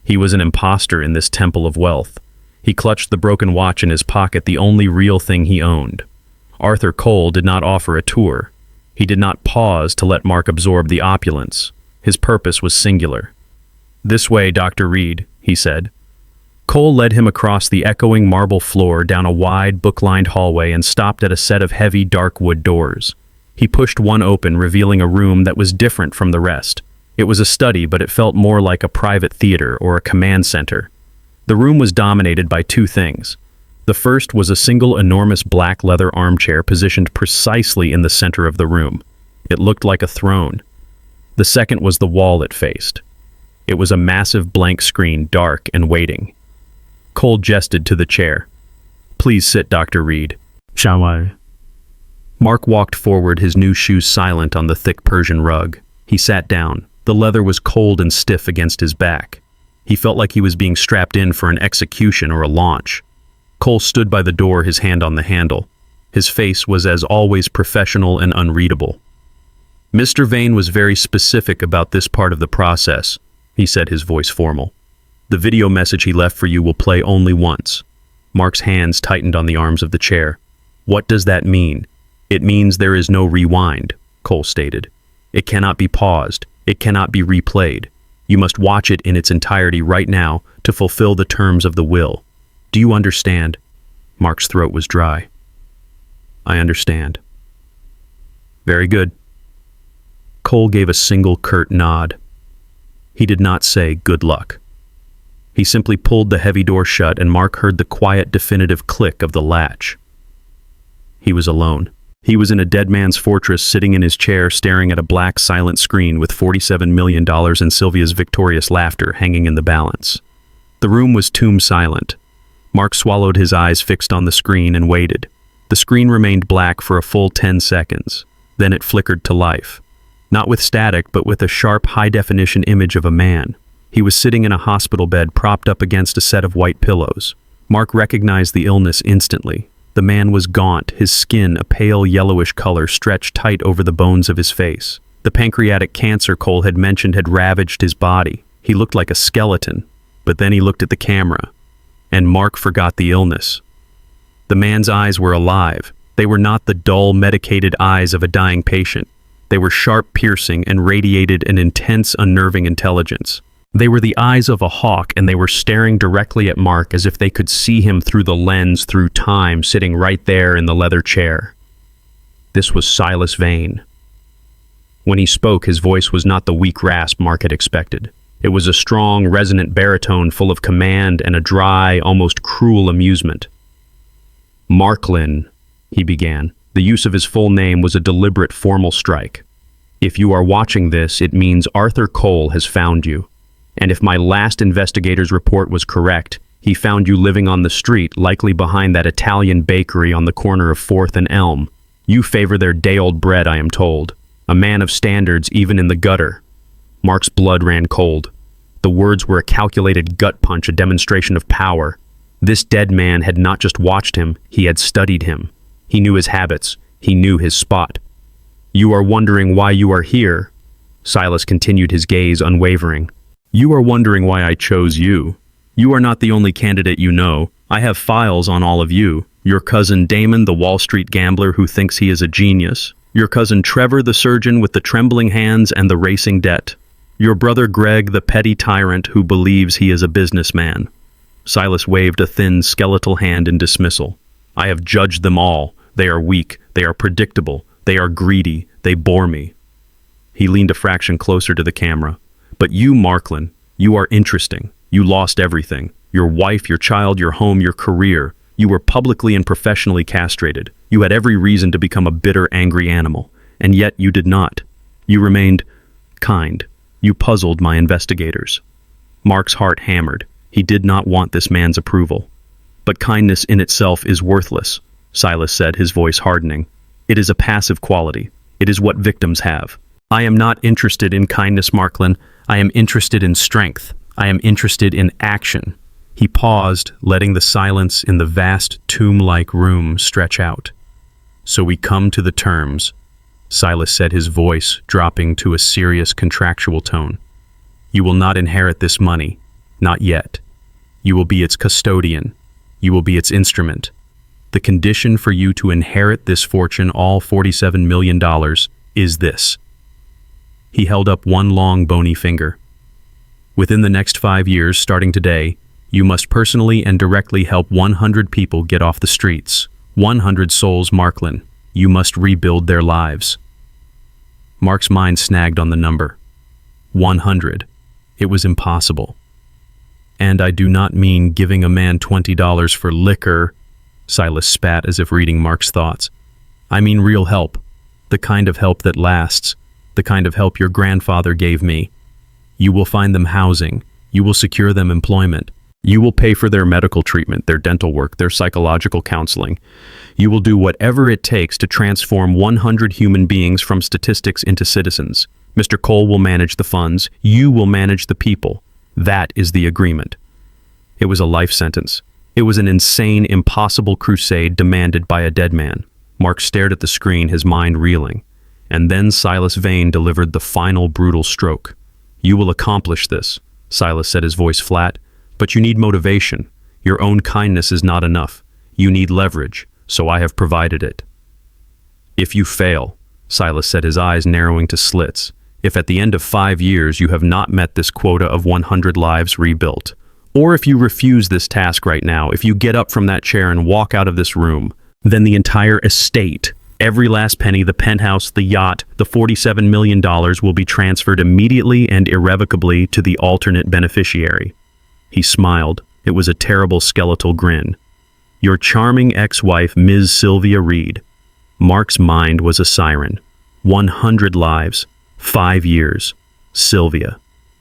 He was an imposter in this temple of wealth. He clutched the broken watch in his pocket, the only real thing he owned. Arthur Cole did not offer a tour. He did not pause to let Mark absorb the opulence. His purpose was singular. "This way, Dr. Reed," he said. Cole led him across the echoing marble floor, down a wide, book-lined hallway, and stopped at a set of heavy, dark wood doors. He pushed one open, revealing a room that was different from the rest. It was a study, but it felt more like a private theater or a command center. The room was dominated by two things. The first was a single enormous black leather armchair positioned precisely in the center of the room. It looked like a throne. The second was the wall it faced. It was a massive blank screen, dark and waiting. Cole gestured to the chair. "Please sit, Dr. Reed." "Shall I?" Mark walked forward, his new shoes silent on the thick Persian rug. He sat down. The leather was cold and stiff against his back. He felt like he was being strapped in for an execution or a launch. Cole stood by the door, his hand on the handle. His face was as always professional and unreadable. "Mr. Vane was very specific about this part of the process," he said, his voice formal. "The video message he left for you will play only once." Mark's hands tightened on the arms of the chair. "What does that mean?" "It means there is no rewind," Cole stated. "It cannot be paused. It cannot be replayed. You must watch it in its entirety right now to fulfill the terms of the will. Do you understand?" Mark's throat was dry. "I understand." "Very good." Cole gave a single curt nod. He did not say good luck. He simply pulled the heavy door shut, and Mark heard the quiet, definitive click of the latch. He was alone. He was in a dead man's fortress, sitting in his chair, staring at a black, silent screen with $47 million and Sylvia's victorious laughter hanging in the balance. The room was tomb silent. Mark swallowed, his eyes fixed on the screen, and waited. The screen remained black for a full 10 seconds. Then it flickered to life. Not with static, but with a sharp, high-definition image of a man. He was sitting in a hospital bed, propped up against a set of white pillows. Mark recognized the illness instantly. The man was gaunt, his skin a pale yellowish color stretched tight over the bones of his face. The pancreatic cancer Cole had mentioned had ravaged his body. He looked like a skeleton. But then he looked at the camera, and Mark forgot the illness. The man's eyes were alive. They were not the dull, medicated eyes of a dying patient. They were sharp, piercing, and radiated an intense, unnerving intelligence. They were the eyes of a hawk, and they were staring directly at Mark as if they could see him through the lens, through time, sitting right there in the leather chair. This was Silas Vane. When he spoke, his voice was not the weak rasp Mark had expected. It was a strong, resonant baritone full of command and a dry, almost cruel amusement. "Marklin," he began. The use of his full name was a deliberate, formal strike. "If you are watching this, it means Arthur Cole has found you. And if my last investigator's report was correct, he found you living on the street, likely behind that Italian bakery on the corner of 4th and Elm. You favor their day-old bread, I am told. A man of standards, even in the gutter." Mark's blood ran cold. The words were a calculated gut punch, a demonstration of power. This dead man had not just watched him, he had studied him. He knew his habits. He knew his spot. "You are wondering why you are here?" Silas continued, his gaze unwavering. "You are wondering why I chose you. You are not the only candidate you know. I have files on all of you. Your cousin Damon, the Wall Street gambler who thinks he is a genius. Your cousin Trevor, the surgeon with the trembling hands and the racing debt. Your brother Greg, the petty tyrant who believes he is a businessman." Silas waved a thin, skeletal hand in dismissal. "I have judged them all. They are weak. They are predictable. They are greedy. They bore me." He leaned a fraction closer to the camera. "But you, Marklin, you are interesting. You lost everything. Your wife, your child, your home, your career. You were publicly and professionally castrated. You had every reason to become a bitter, angry animal. And yet you did not. You remained kind. You puzzled my investigators." Mark's heart hammered. He did not want this man's approval. "But kindness in itself is worthless," Silas said, his voice hardening. "It is a passive quality. It is what victims have. I am not interested in kindness, Marklin. I am interested in strength. I am interested in action." He paused, letting the silence in the vast tomb-like room stretch out. "So we come to the terms," Silas said, his voice dropping to a serious, contractual tone. "You will not inherit this money. Not yet. You will be its custodian. You will be its instrument. The condition for you to inherit this fortune, all $47 million, is this." He held up one long, bony finger. "Within the next 5 years, starting today, you must personally and directly help 100 people get off the streets. 100 souls, Marklin. You must rebuild their lives." Mark's mind snagged on the number. 100. It was impossible. "And I do not mean giving a man $20 for liquor," Silas spat as if reading Mark's thoughts. "I mean real help. The kind of help that lasts. The kind of help your grandfather gave me. You will find them housing. You will secure them employment. You will pay for their medical treatment, their dental work, their psychological counseling. You will do whatever it takes to transform 100 human beings from statistics into citizens. Mr. Cole will manage the funds. You will manage the people. That is the agreement. It was a life sentence. It was an insane, impossible crusade demanded by a dead man. Mark stared at the screen, his mind reeling. And then Silas Vane delivered the final brutal stroke. "You will accomplish this," Silas said, his voice flat. "But you need motivation. Your own kindness is not enough. You need leverage, so I have provided it." "If you fail," Silas said, his eyes narrowing to slits, "if at the end of 5 years you have not met this quota of 100 lives rebuilt, or if you refuse this task right now, if you get up from that chair and walk out of this room, then the entire estate, every last penny, the penthouse, the yacht, the $47 million will be transferred immediately and irrevocably to the alternate beneficiary." He smiled. It was a terrible skeletal grin. "Your charming ex-wife, Ms. Sylvia Reed." Mark's mind was a siren. 100 lives, 5 years. Sylvia.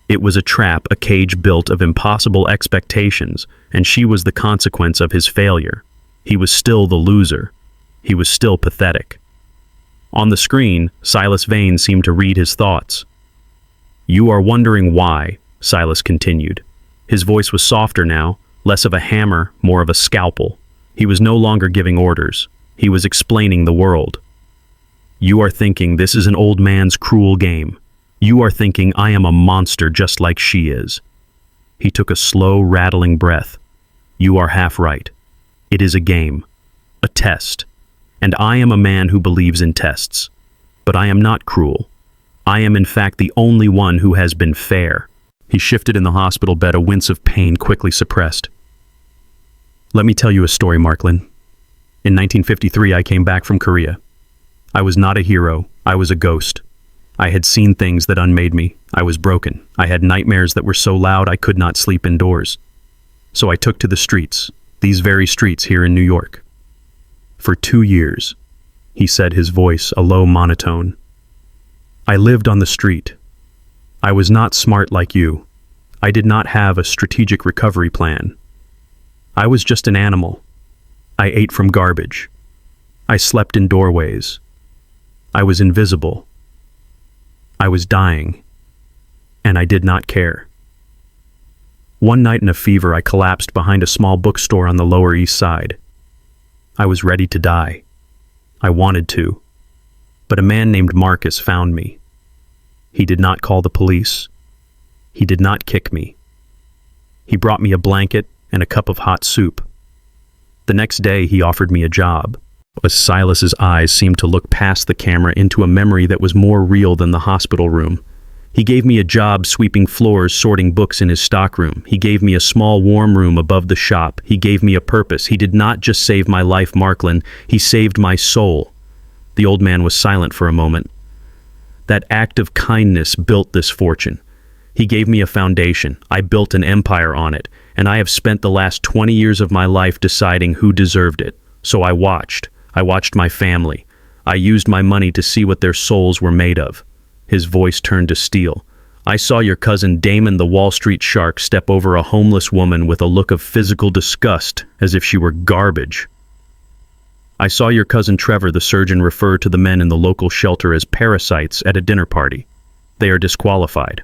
It was a trap, a cage built of impossible expectations, and she was the consequence of his failure. He was still the loser. He was still pathetic. On the screen, Silas Vane seemed to read his thoughts. "You are wondering why," Silas continued. His voice was softer now, less of a hammer, more of a scalpel. He was no longer giving orders. He was explaining the world. "You are thinking this is an old man's cruel game. You are thinking I am a monster just like she is." He took a slow, rattling breath. "You are half right. It is a game, a test. And I am a man who believes in tests. But I am not cruel. I am in fact the only one who has been fair." He shifted in the hospital bed, a wince of pain quickly suppressed. "Let me tell you a story, Marklin. In 1953, I came back from Korea. I was not a hero. I was a ghost. I had seen things that unmade me. I was broken. I had nightmares that were so loud I could not sleep indoors. So I took to the streets, these very streets here in New York. For 2 years," he said, his voice a low monotone. "I lived on the street. I was not smart like you. I did not have a strategic recovery plan. I was just an animal. I ate from garbage. I slept in doorways. I was invisible. I was dying. And I did not care. One night in a fever, I collapsed behind a small bookstore on the Lower East Side. I was ready to die. I wanted to. But a man named Marcus found me. He did not call the police. He did not kick me. He brought me a blanket and a cup of hot soup. The next day, he offered me a job. As Silas's eyes seemed to look past the camera into a memory that was more real than the hospital room. He gave me a job sweeping floors, sorting books in his stockroom. He gave me a small warm room above the shop. He gave me a purpose. He did not just save my life, Marklin. He saved my soul. The old man was silent for a moment. That act of kindness built this fortune. He gave me a foundation. I built an empire on it, and I have spent the last 20 years of my life deciding who deserved it. So I watched. I watched my family. I used my money to see what their souls were made of. His voice turned to steel. I saw your cousin Damon the Wall Street Shark step over a homeless woman with a look of physical disgust, as if she were garbage. I saw your cousin Trevor the surgeon refer to the men in the local shelter as parasites at a dinner party. They are disqualified.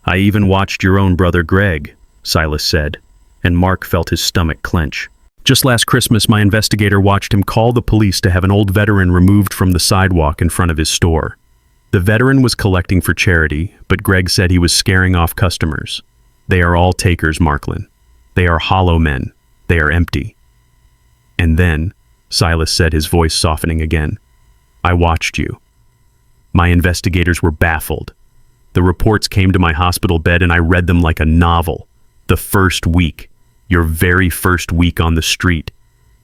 I even watched your own brother Greg, Silas said, and Mark felt his stomach clench. Just last Christmas, my investigator watched him call the police to have an old veteran removed from the sidewalk in front of his store. The veteran was collecting for charity, but Greg said he was scaring off customers. They are all takers, Marklin. They are hollow men. They are empty. And then, Silas said, his voice softening again, I watched you. My investigators were baffled. The reports came to my hospital bed and I read them like a novel. The first week. Your very first week on the street.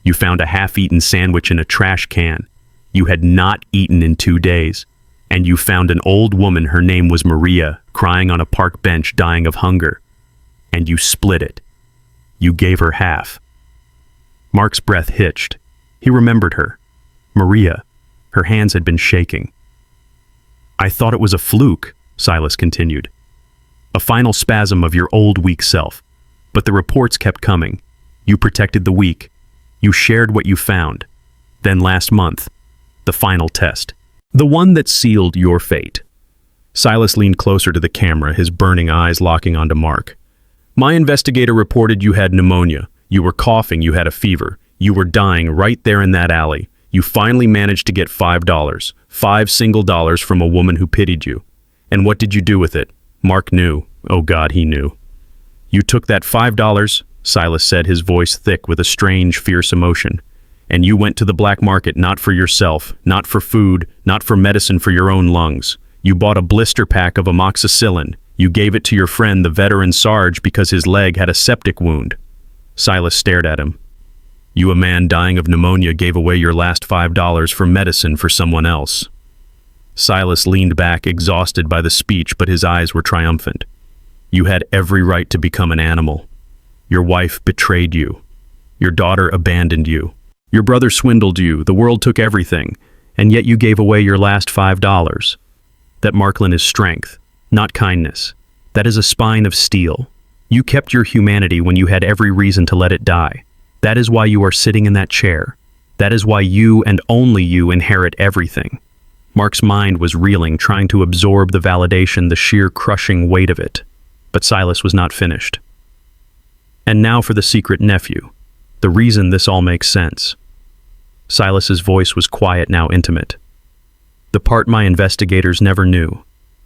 You found a half-eaten sandwich in a trash can. You had not eaten in 2 days. And you found an old woman, her name was Maria, crying on a park bench, dying of hunger. And you split it. You gave her half. Mark's breath hitched. He remembered her. Maria. Her hands had been shaking. I thought it was a fluke, Silas continued. A final spasm of your old weak self. But the reports kept coming. You protected the weak. You shared what you found. Then last month, the final test. The one that sealed your fate. Silas leaned closer to the camera, his burning eyes locking onto Mark. My investigator reported you had pneumonia. You were coughing, you had a fever. You were dying right there in that alley. You finally managed to get $5, $5 from a woman who pitied you. And what did you do with it? Mark knew. Oh God, he knew. You took that $5, Silas said, his voice thick with a strange, fierce emotion. And you went to the black market, not for yourself, not for food, not for medicine for your own lungs. You bought a blister pack of amoxicillin. You gave it to your friend, the veteran Sarge, because his leg had a septic wound. Silas stared at him. You, a man dying of pneumonia, gave away your last $5 for medicine for someone else. Silas leaned back, exhausted by the speech, but his eyes were triumphant. You had every right to become an animal. Your wife betrayed you. Your daughter abandoned you. Your brother swindled you. The world took everything, and yet you gave away your last $5. That, Marklin, is strength, not kindness. That is a spine of steel. You kept your humanity when you had every reason to let it die. That is why you are sitting in that chair. That is why you and only you inherit everything. Mark's mind was reeling, trying to absorb the validation, the sheer crushing weight of it. But Silas was not finished. And now for the secret nephew. The reason this all makes sense. Silas's voice was quiet, now intimate. The part my investigators never knew.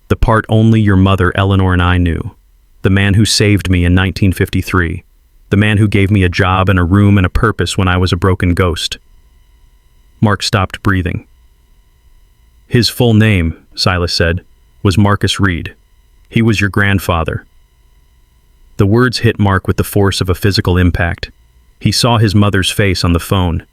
The part only your mother, Eleanor, and I knew. The man who saved me in 1953. The man who gave me a job and a room and a purpose when I was a broken ghost. Mark stopped breathing. His full name, Silas said, was Marcus Reed. He was your grandfather. The words hit Mark with the force of a physical impact. He saw his mother's face on the phone.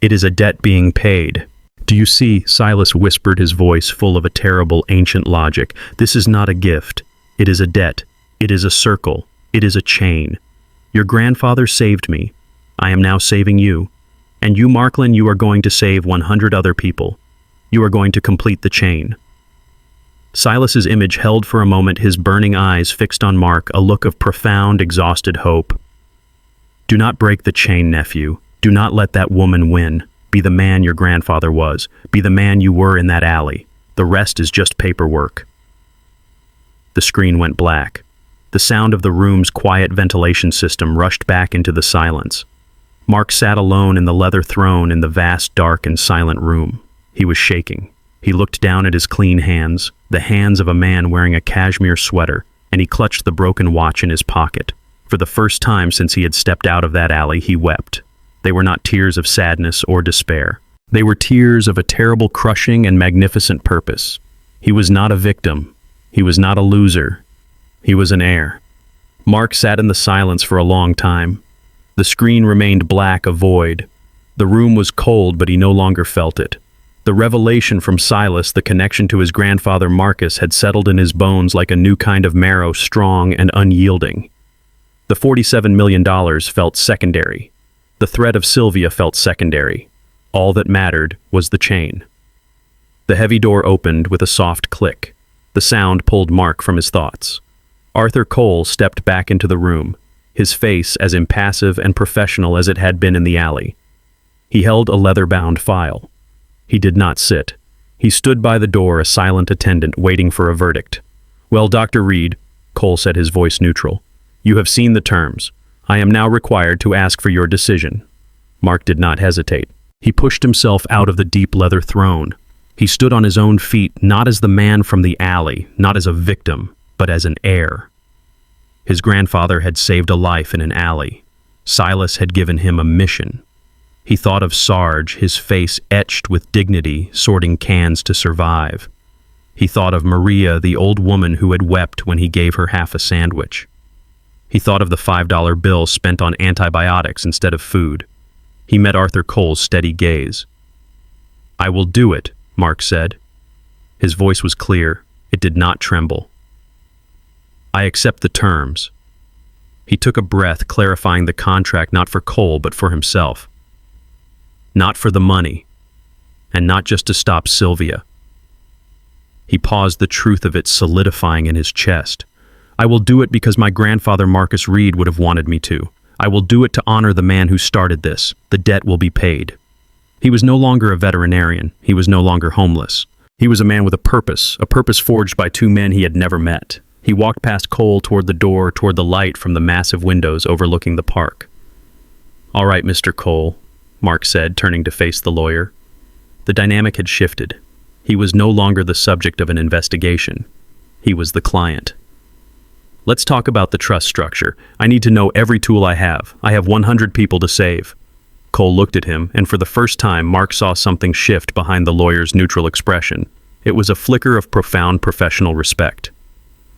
It is a debt being paid. Do you see? Silas whispered, his voice full of a terrible ancient logic. This is not a gift. It is a debt. It is a circle. It is a chain. Your grandfather saved me. I am now saving you. And you, Marklin, you are going to save 100 other people. You are going to complete the chain. Silas's image held for a moment, his burning eyes fixed on Mark, a look of profound, exhausted hope. Do not break the chain, nephew. Do not let that woman win. Be the man your grandfather was. Be the man you were in that alley. The rest is just paperwork. The screen went black. The sound of the room's quiet ventilation system rushed back into the silence. Mark sat alone in the leather throne in the vast, dark, and silent room. He was shaking. He looked down at his clean hands, the hands of a man wearing a cashmere sweater, and he clutched the broken watch in his pocket. For the first time since he had stepped out of that alley, he wept. They were not tears of sadness or despair. They were tears of a terrible, crushing, and magnificent purpose. He was not a victim. He was not a loser. He was an heir. Mark sat in the silence for a long time. The screen remained black, a void. The room was cold, but he no longer felt it. The revelation from Silas, the connection to his grandfather Marcus, had settled in his bones like a new kind of marrow, strong and unyielding. The $47 million felt secondary. The threat of Sylvia felt secondary. All that mattered was the chain. The heavy door opened with a soft click. The sound pulled Mark from his thoughts. Arthur Cole stepped back into the room, his face as impassive and professional as it had been in the alley. He held a leather-bound file. He did not sit. He stood by the door, a silent attendant, waiting for a verdict. Well, Dr. Reed, Cole said, his voice neutral, you have seen the terms. I am now required to ask for your decision. Mark did not hesitate. He pushed himself out of the deep leather throne. He stood on his own feet, not as the man from the alley, not as a victim, but as an heir. His grandfather had saved a life in an alley. Silas had given him a mission. He thought of Sarge, his face etched with dignity, sorting cans to survive. He thought of Maria, the old woman who had wept when he gave her half a sandwich. He thought of the $5 bill spent on antibiotics instead of food. He met Arthur Cole's steady gaze. I will do it, Mark said. His voice was clear. It did not tremble. I accept the terms. He took a breath, clarifying the contract not for Cole but for himself. Not for the money, and not just to stop Sylvia. He paused, the truth of it solidifying in his chest. I will do it because my grandfather Marcus Reed would have wanted me to. I will do it to honor the man who started this. The debt will be paid. He was no longer a veterinarian. He was no longer homeless. He was a man with a purpose forged by two men he had never met. He walked past Cole toward the door, toward the light from the massive windows overlooking the park. "All right, Mr. Cole," Mark said, turning to face the lawyer. The dynamic had shifted. He was no longer the subject of an investigation. He was the client. "Let's talk about the trust structure. I need to know every tool I have. I have 100 people to save." Cole looked at him, and for the first time, Mark saw something shift behind the lawyer's neutral expression. It was a flicker of profound professional respect.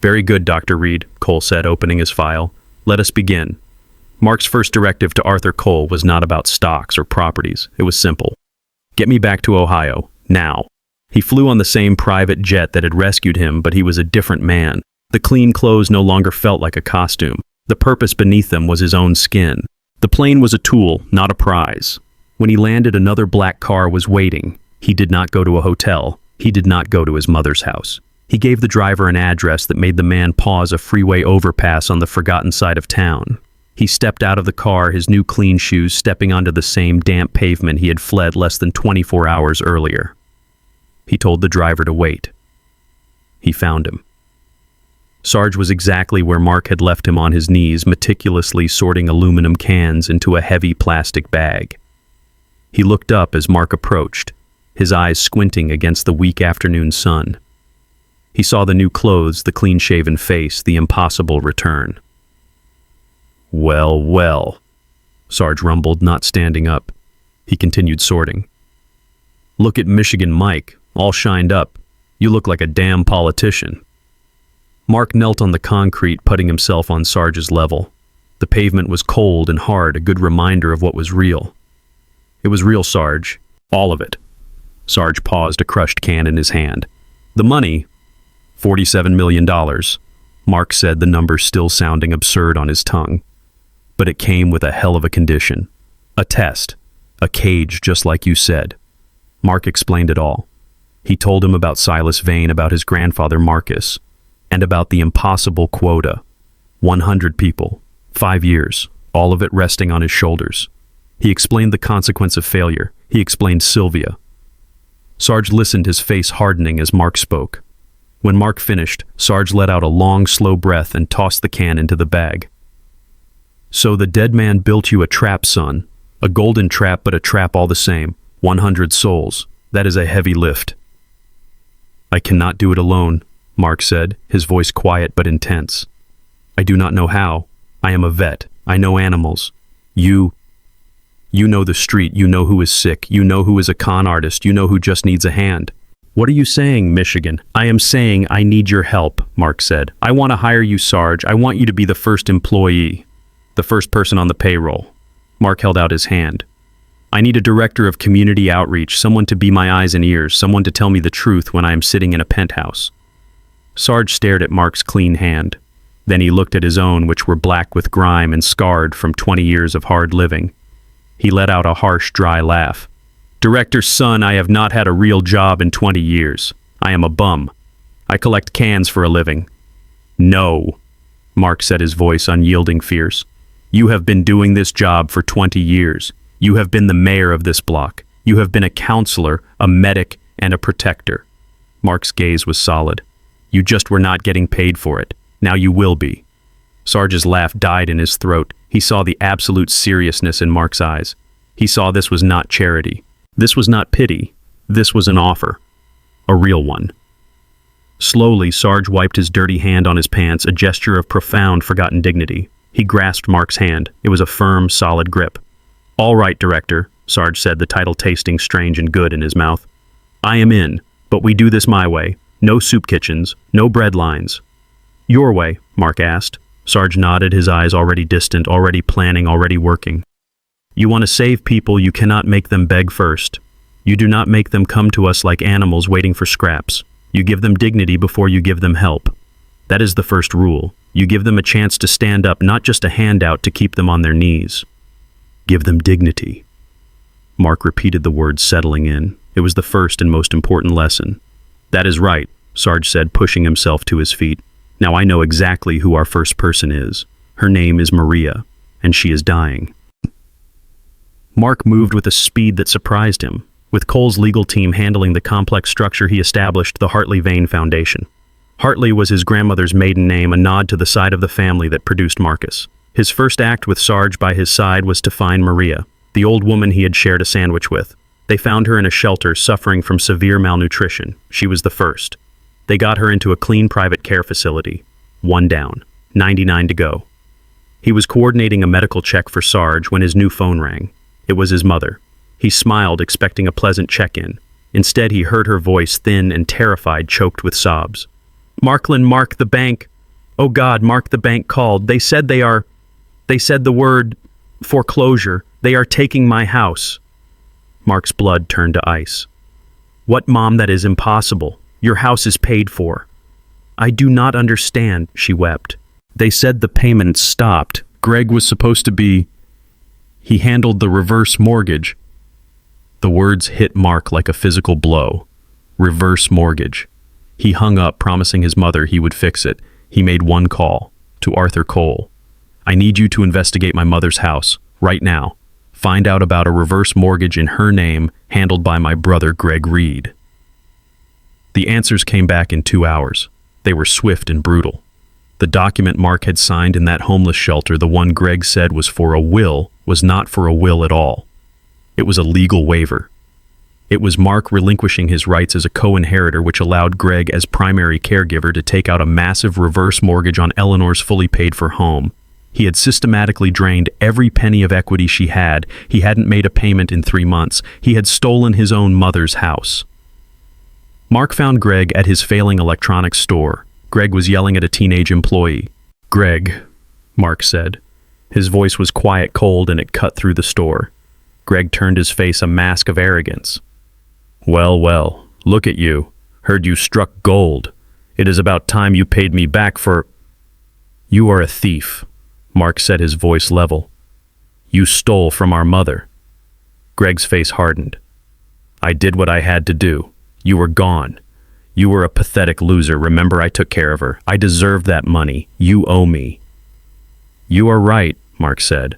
"Very good, Dr. Reed," Cole said, opening his file. "Let us begin." Mark's first directive to Arthur Cole was not about stocks or properties. It was simple. "Get me back to Ohio, now." He flew on the same private jet that had rescued him, but he was a different man. The clean clothes no longer felt like a costume. The purpose beneath them was his own skin. The plane was a tool, not a prize. When he landed, another black car was waiting. He did not go to a hotel. He did not go to his mother's house. He gave the driver an address that made the man pause a freeway overpass on the forgotten side of town. He stepped out of the car, his new clean shoes stepping onto the same damp pavement he had fled less than 24 hours earlier. He told the driver to wait. He found him. Sarge was exactly where Mark had left him, on his knees, meticulously sorting aluminum cans into a heavy plastic bag. He looked up as Mark approached, his eyes squinting against the weak afternoon sun. He saw the new clothes, the clean-shaven face, the impossible return. "Well, well," Sarge rumbled, not standing up. He continued sorting. "Look at Michigan Mike, all shined up. You look like a damn politician." Mark knelt on the concrete, putting himself on Sarge's level. The pavement was cold and hard, a good reminder of what was real. "It was real, Sarge. All of it." Sarge paused, a crushed can in his hand. "The money, $47 million. Mark said, the number still sounding absurd on his tongue. "But it came with a hell of a condition. A test. A cage, just like you said." Mark explained it all. He told him about Silas Vane, about his grandfather Marcus, and about the impossible quota. 100 people, 5 years, all of it resting on his shoulders. He explained the consequence of failure. He explained Sylvia. Sarge listened, his face hardening as Mark spoke. When Mark finished, Sarge let out a long, slow breath and tossed the can into the bag. "So the dead man built you a trap, son. A golden trap, but a trap all the same. 100 souls. That is a heavy lift." "I cannot do it alone," Mark said, his voice quiet but intense. "I do not know how. I am a vet. I know animals. You know the street. You know who is sick. You know who is a con artist. You know who just needs a hand." "What are you saying, Michigan?" "I am saying I need your help," Mark said. "I want to hire you, Sarge. I want you to be the first employee. The first person on the payroll." Mark held out his hand. "I need a director of community outreach, someone to be my eyes and ears, someone to tell me the truth when I am sitting in a penthouse." Sarge stared at Mark's clean hand. Then he looked at his own, which were black with grime and scarred from 20 years of hard living. He let out a harsh, dry laugh. "Director's son, I have not had a real job in 20 years. I am a bum. I collect cans for a living." "No," Mark said, his voice unyielding, fierce. "You have been doing this job for 20 years. You have been the mayor of this block. You have been a counselor, a medic, and a protector." Mark's gaze was solid. "You just were not getting paid for it. Now you will be." Sarge's laugh died in his throat. He saw the absolute seriousness in Mark's eyes. He saw this was not charity. This was not pity. This was an offer. A real one. Slowly, Sarge wiped his dirty hand on his pants, a gesture of profound, forgotten dignity. He grasped Mark's hand. It was a firm, solid grip. "All right, Director," Sarge said, the title tasting strange and good in his mouth. "I am in, but we do this my way. No soup kitchens, no bread lines." "Your way?" Mark asked. Sarge nodded, his eyes already distant, already planning, already working. "You want to save people, you cannot make them beg first. You do not make them come to us like animals waiting for scraps. You give them dignity before you give them help. That is the first rule. You give them a chance to stand up, not just a handout to keep them on their knees. Give them dignity." Mark repeated the words, settling in. It was the first and most important lesson. "That is right," Sarge said, pushing himself to his feet. "Now I know exactly who our first person is. Her name is Maria, and she is dying." Mark moved with a speed that surprised him. With Cole's legal team handling the complex structure, he established the Hartley Vane Foundation. Hartley was his grandmother's maiden name, a nod to the side of the family that produced Marcus. His first act with Sarge by his side was to find Maria, the old woman he had shared a sandwich with. They found her in a shelter suffering from severe malnutrition. She was the first. They got her into a clean private care facility. 1 down, 99 to go. He was coordinating a medical check for Sarge when his new phone rang. It was his mother. He smiled, expecting a pleasant check-in. Instead, he heard her voice, thin and terrified, choked with sobs. "Marklin, Mark, the bank. Oh God, Mark, the bank called. They said the word foreclosure. They are taking my house." Mark's blood turned to ice. "What, Mom? That is impossible. Your house is paid for." "I do not understand," she wept. "They said the payments stopped. Greg was supposed to be... He handled the reverse mortgage." The words hit Mark like a physical blow. Reverse mortgage. He hung up, promising his mother he would fix it. He made one call, to Arthur Cole. "I need you to investigate my mother's house, right now. Find out about a reverse mortgage in her name, handled by my brother Greg Reed." The answers came back in 2 hours. They were swift and brutal. The document Mark had signed in that homeless shelter, the one Greg said was for a will, was not for a will at all. It was a legal waiver. It was Mark relinquishing his rights as a co-inheritor, which allowed Greg as primary caregiver to take out a massive reverse mortgage on Eleanor's fully paid-for home. He had systematically drained every penny of equity she had. He hadn't made a payment in 3 months. He had stolen his own mother's house. Mark found Greg at his failing electronics store. Greg was yelling at a teenage employee. "Greg," Mark said. His voice was quiet, cold, and it cut through the store. Greg turned his face a mask of arrogance. "Well, well, look at you. Heard you struck gold. It is about time you paid me back for..." "You are a thief," Mark said, his voice level. "You stole from our mother." Greg's face hardened. "I did what I had to do. You were gone. You were a pathetic loser. Remember, I took care of her. I deserved that money. You owe me." "You are right," Mark said.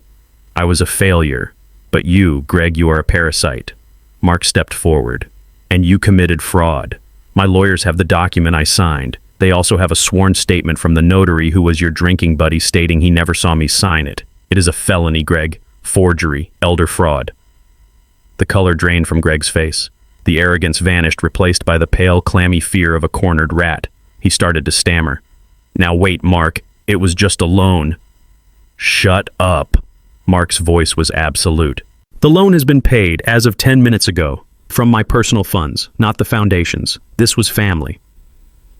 "I was a failure. But you, Greg, you are a parasite." Mark stepped forward. "And you committed fraud. My lawyers have the document I signed. They also have a sworn statement from the notary who was your drinking buddy stating he never saw me sign it. It is a felony, Greg. Forgery, elder fraud." The color drained from Greg's face. The arrogance vanished, replaced by the pale, clammy fear of a cornered rat. He started to stammer. "Now wait, Mark. It was just a loan." "Shut up." Mark's voice was absolute. "The loan has been paid as of 10 minutes ago. From my personal funds, not the foundation's. This was family."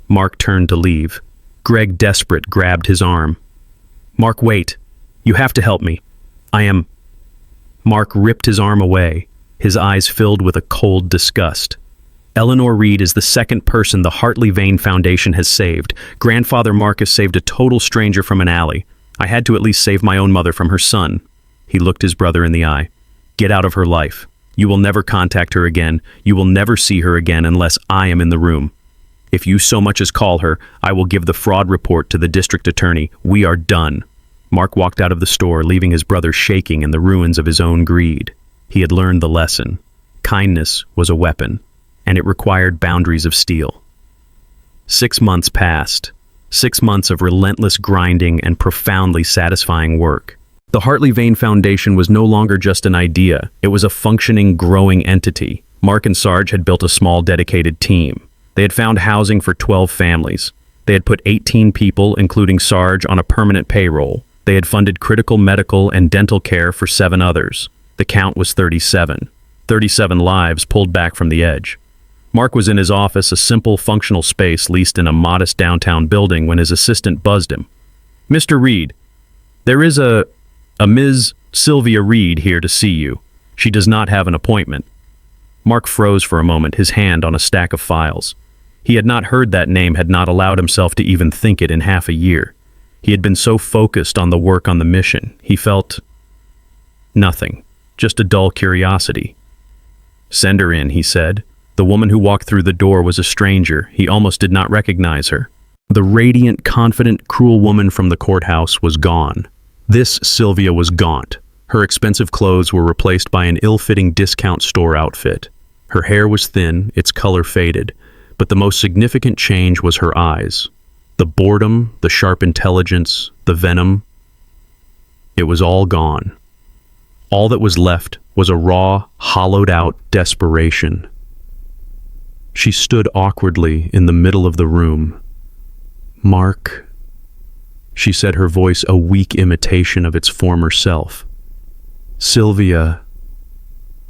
Mark turned to leave. Greg, desperate, grabbed his arm. "Mark, wait. You have to help me. I am..." Mark ripped his arm away, his eyes filled with a cold disgust. "Eleanor Reed is the second person the Hartley Vane Foundation has saved. Grandfather Marcus saved a total stranger from an alley. I had to at least save my own mother from her son." He looked his brother in the eye. "Get out of her life. You will never contact her again. You will never see her again unless I am in the room. If you so much as call her, I will give the fraud report to the district attorney. We are done." Mark walked out of the store, leaving his brother shaking in the ruins of his own greed. He had learned the lesson. Kindness was a weapon, and it required boundaries of steel. 6 months passed. 6 months of relentless grinding and profoundly satisfying work. The Hartley Vane Foundation was no longer just an idea. It was a functioning, growing entity. Mark and Sarge had built a small, dedicated team. They had found housing for 12 families. They had put 18 people, including Sarge, on a permanent payroll. They had funded critical medical and dental care for 7 others. The count was 37. 37 lives pulled back from the edge. Mark was in his office, a simple, functional space leased in a modest downtown building, when his assistant buzzed him. "Mr. Reed, there is a Ms. Sylvia Reed here to see you. She does not have an appointment." Mark froze for a moment, his hand on a stack of files. He had not heard that name, had not allowed himself to even think it in half a year. He had been so focused on the work on the mission. He felt nothing, just a dull curiosity. "Send her in," he said. The woman who walked through the door was a stranger. He almost did not recognize her. The radiant, confident, cruel woman from the courthouse was gone. This Sylvia was gaunt. Her expensive clothes were replaced by an ill-fitting discount store outfit. Her hair was thin, its color faded, but the most significant change was her eyes. The boredom, the sharp intelligence, the venom, it was all gone. All that was left was a raw, hollowed-out desperation. She stood awkwardly in the middle of the room. "Mark," she said, her voice a weak imitation of its former self. "Sylvia,"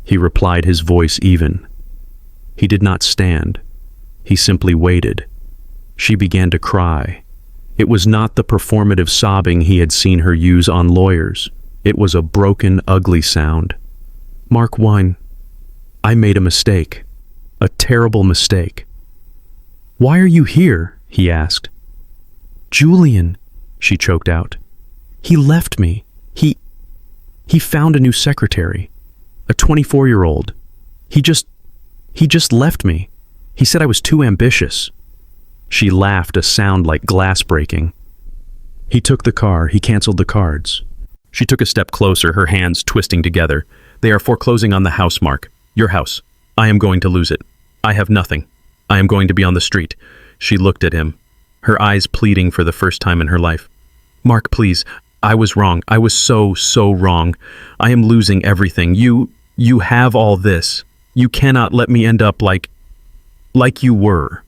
he replied, his voice even. He did not stand. He simply waited. She began to cry. It was not the performative sobbing he had seen her use on lawyers. It was a broken, ugly sound. "Mark Wine, I made a mistake. A terrible mistake." "Why are you here?" he asked. "Julian," she choked out. "He left me. He found a new secretary. A 24-year-old. He just left me. He said I was too ambitious." She laughed, a sound like glass breaking. "He took the car. He canceled the cards." She took a step closer, her hands twisting together. "They are foreclosing on the house, Mark. Your house. I am going to lose it. I have nothing. I am going to be on the street." She looked at him, her eyes pleading for the first time in her life. "Mark, please. I was wrong. I was so wrong. I am losing everything. You have all this. You cannot let me end up like you were."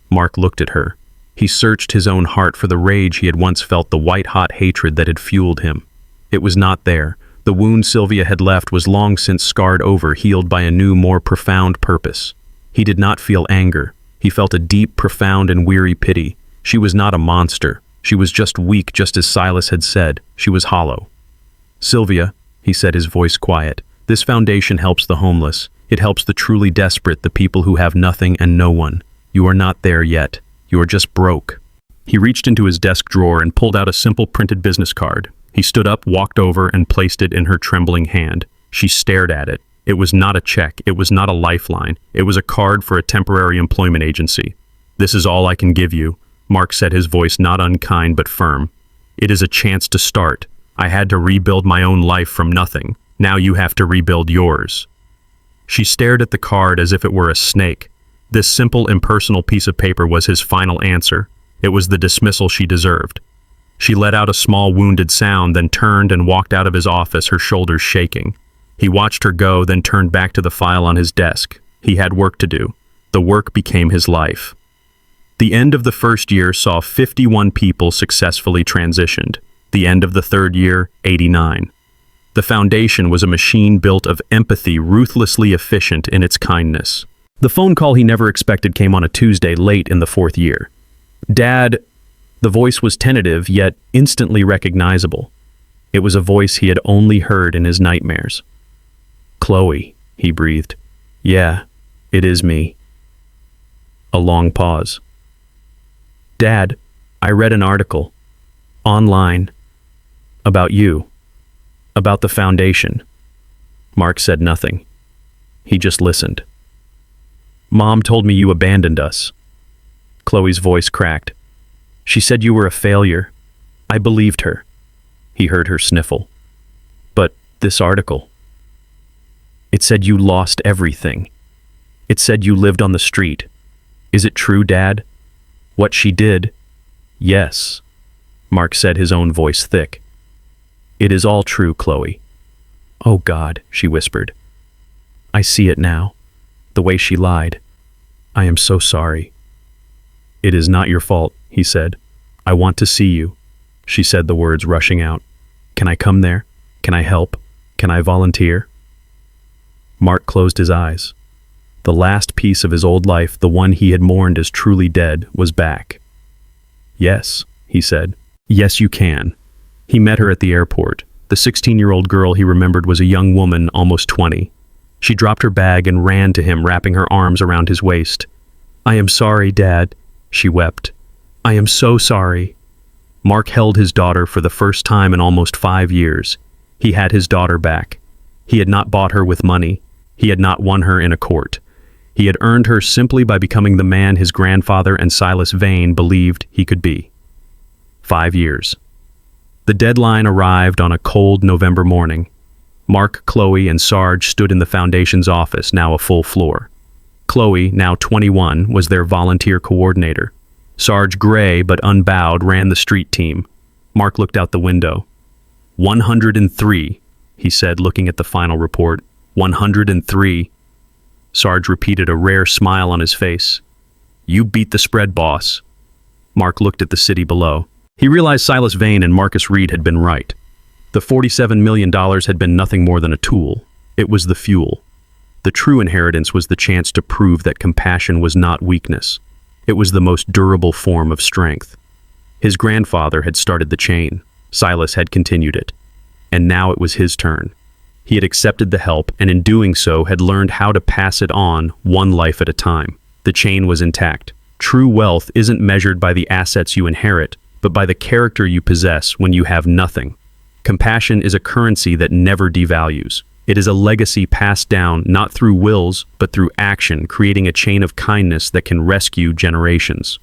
Mark looked at her. He searched his own heart for the rage he had once felt, the white-hot hatred that had fueled him. It was not there. The wound Sylvia had left was long since scarred over, healed by a new, more profound purpose. He did not feel anger. He felt a deep, profound, and weary pity. She was not a monster. She was just weak, just as Silas had said. She was hollow. "Sylvia," he said, his voice quiet, "this foundation helps the homeless. It helps the truly desperate, the people who have nothing and no one. You are not there yet. You are just broke." He reached into his desk drawer and pulled out a simple printed business card. He stood up, walked over, and placed it in her trembling hand. She stared at it. It was not a check. It was not a lifeline. It was a card for a temporary employment agency. "This is all I can give you," Mark said, his voice not unkind but firm. "It is a chance to start. I had to rebuild my own life from nothing. Now you have to rebuild yours." She stared at the card as if it were a snake. This simple, impersonal piece of paper was his final answer. It was the dismissal she deserved. She let out a small, wounded sound, then turned and walked out of his office, her shoulders shaking. He watched her go, then turned back to the file on his desk. He had work to do. The work became his life. The end of the first year saw 51 people successfully transitioned. The end of the third year, 89. The foundation was a machine built of empathy, ruthlessly efficient in its kindness. The phone call he never expected came on a Tuesday late in the fourth year. "Dad," the voice was tentative, yet instantly recognizable. It was a voice he had only heard in his nightmares. "Chloe," he breathed. "Yeah, it is me." A long pause. "Dad, I read an article, online, about you, about the foundation." Mark said nothing. He just listened. "Mom told me you abandoned us." Chloe's voice cracked. "She said you were a failure. I believed her." He heard her sniffle. "But this article, it said you lost everything. It said you lived on the street. Is it true, Dad? What she did?" "Yes," Mark said, his own voice thick. "It is all true, Chloe." "Oh God," she whispered. "I see it now. The way she lied. I am so sorry." "It is not your fault," he said. "I want to see you." She said the words rushing out. "Can I come there? Can I help? Can I volunteer?" Mark closed his eyes. The last piece of his old life, the one he had mourned as truly dead, was back. "Yes," he said. "Yes, you can." He met her at the airport. The 16-year-old girl he remembered was a young woman, almost 20. She dropped her bag and ran to him, wrapping her arms around his waist. "I am sorry, Dad," she wept. "I am so sorry." Mark held his daughter for the first time in almost 5 years. He had his daughter back. He had not bought her with money. He had not won her in a court. He had earned her simply by becoming the man his grandfather and Silas Vane believed he could be. 5 years. The deadline arrived on a cold November morning. Mark, Chloe, and Sarge stood in the Foundation's office, now a full floor. Chloe, now 21, was their volunteer coordinator. Sarge, gray but unbowed, ran the street team. Mark looked out the window. 103, he said, looking at the final report. 103. Sarge repeated, a rare smile on his face. You beat the spread, boss. Mark looked at the city below. He realized Silas Vane and Marcus Reed had been right. The $47 million had been nothing more than a tool. It was the fuel. The true inheritance was the chance to prove that compassion was not weakness. It was the most durable form of strength. His grandfather had started the chain. Silas had continued it. And now it was his turn. He had accepted the help, and in doing so had learned how to pass it on, one life at a time. The chain was intact. True wealth isn't measured by the assets you inherit, but by the character you possess when you have nothing. Compassion is a currency that never devalues. It is a legacy passed down not through wills, but through action, creating a chain of kindness that can rescue generations.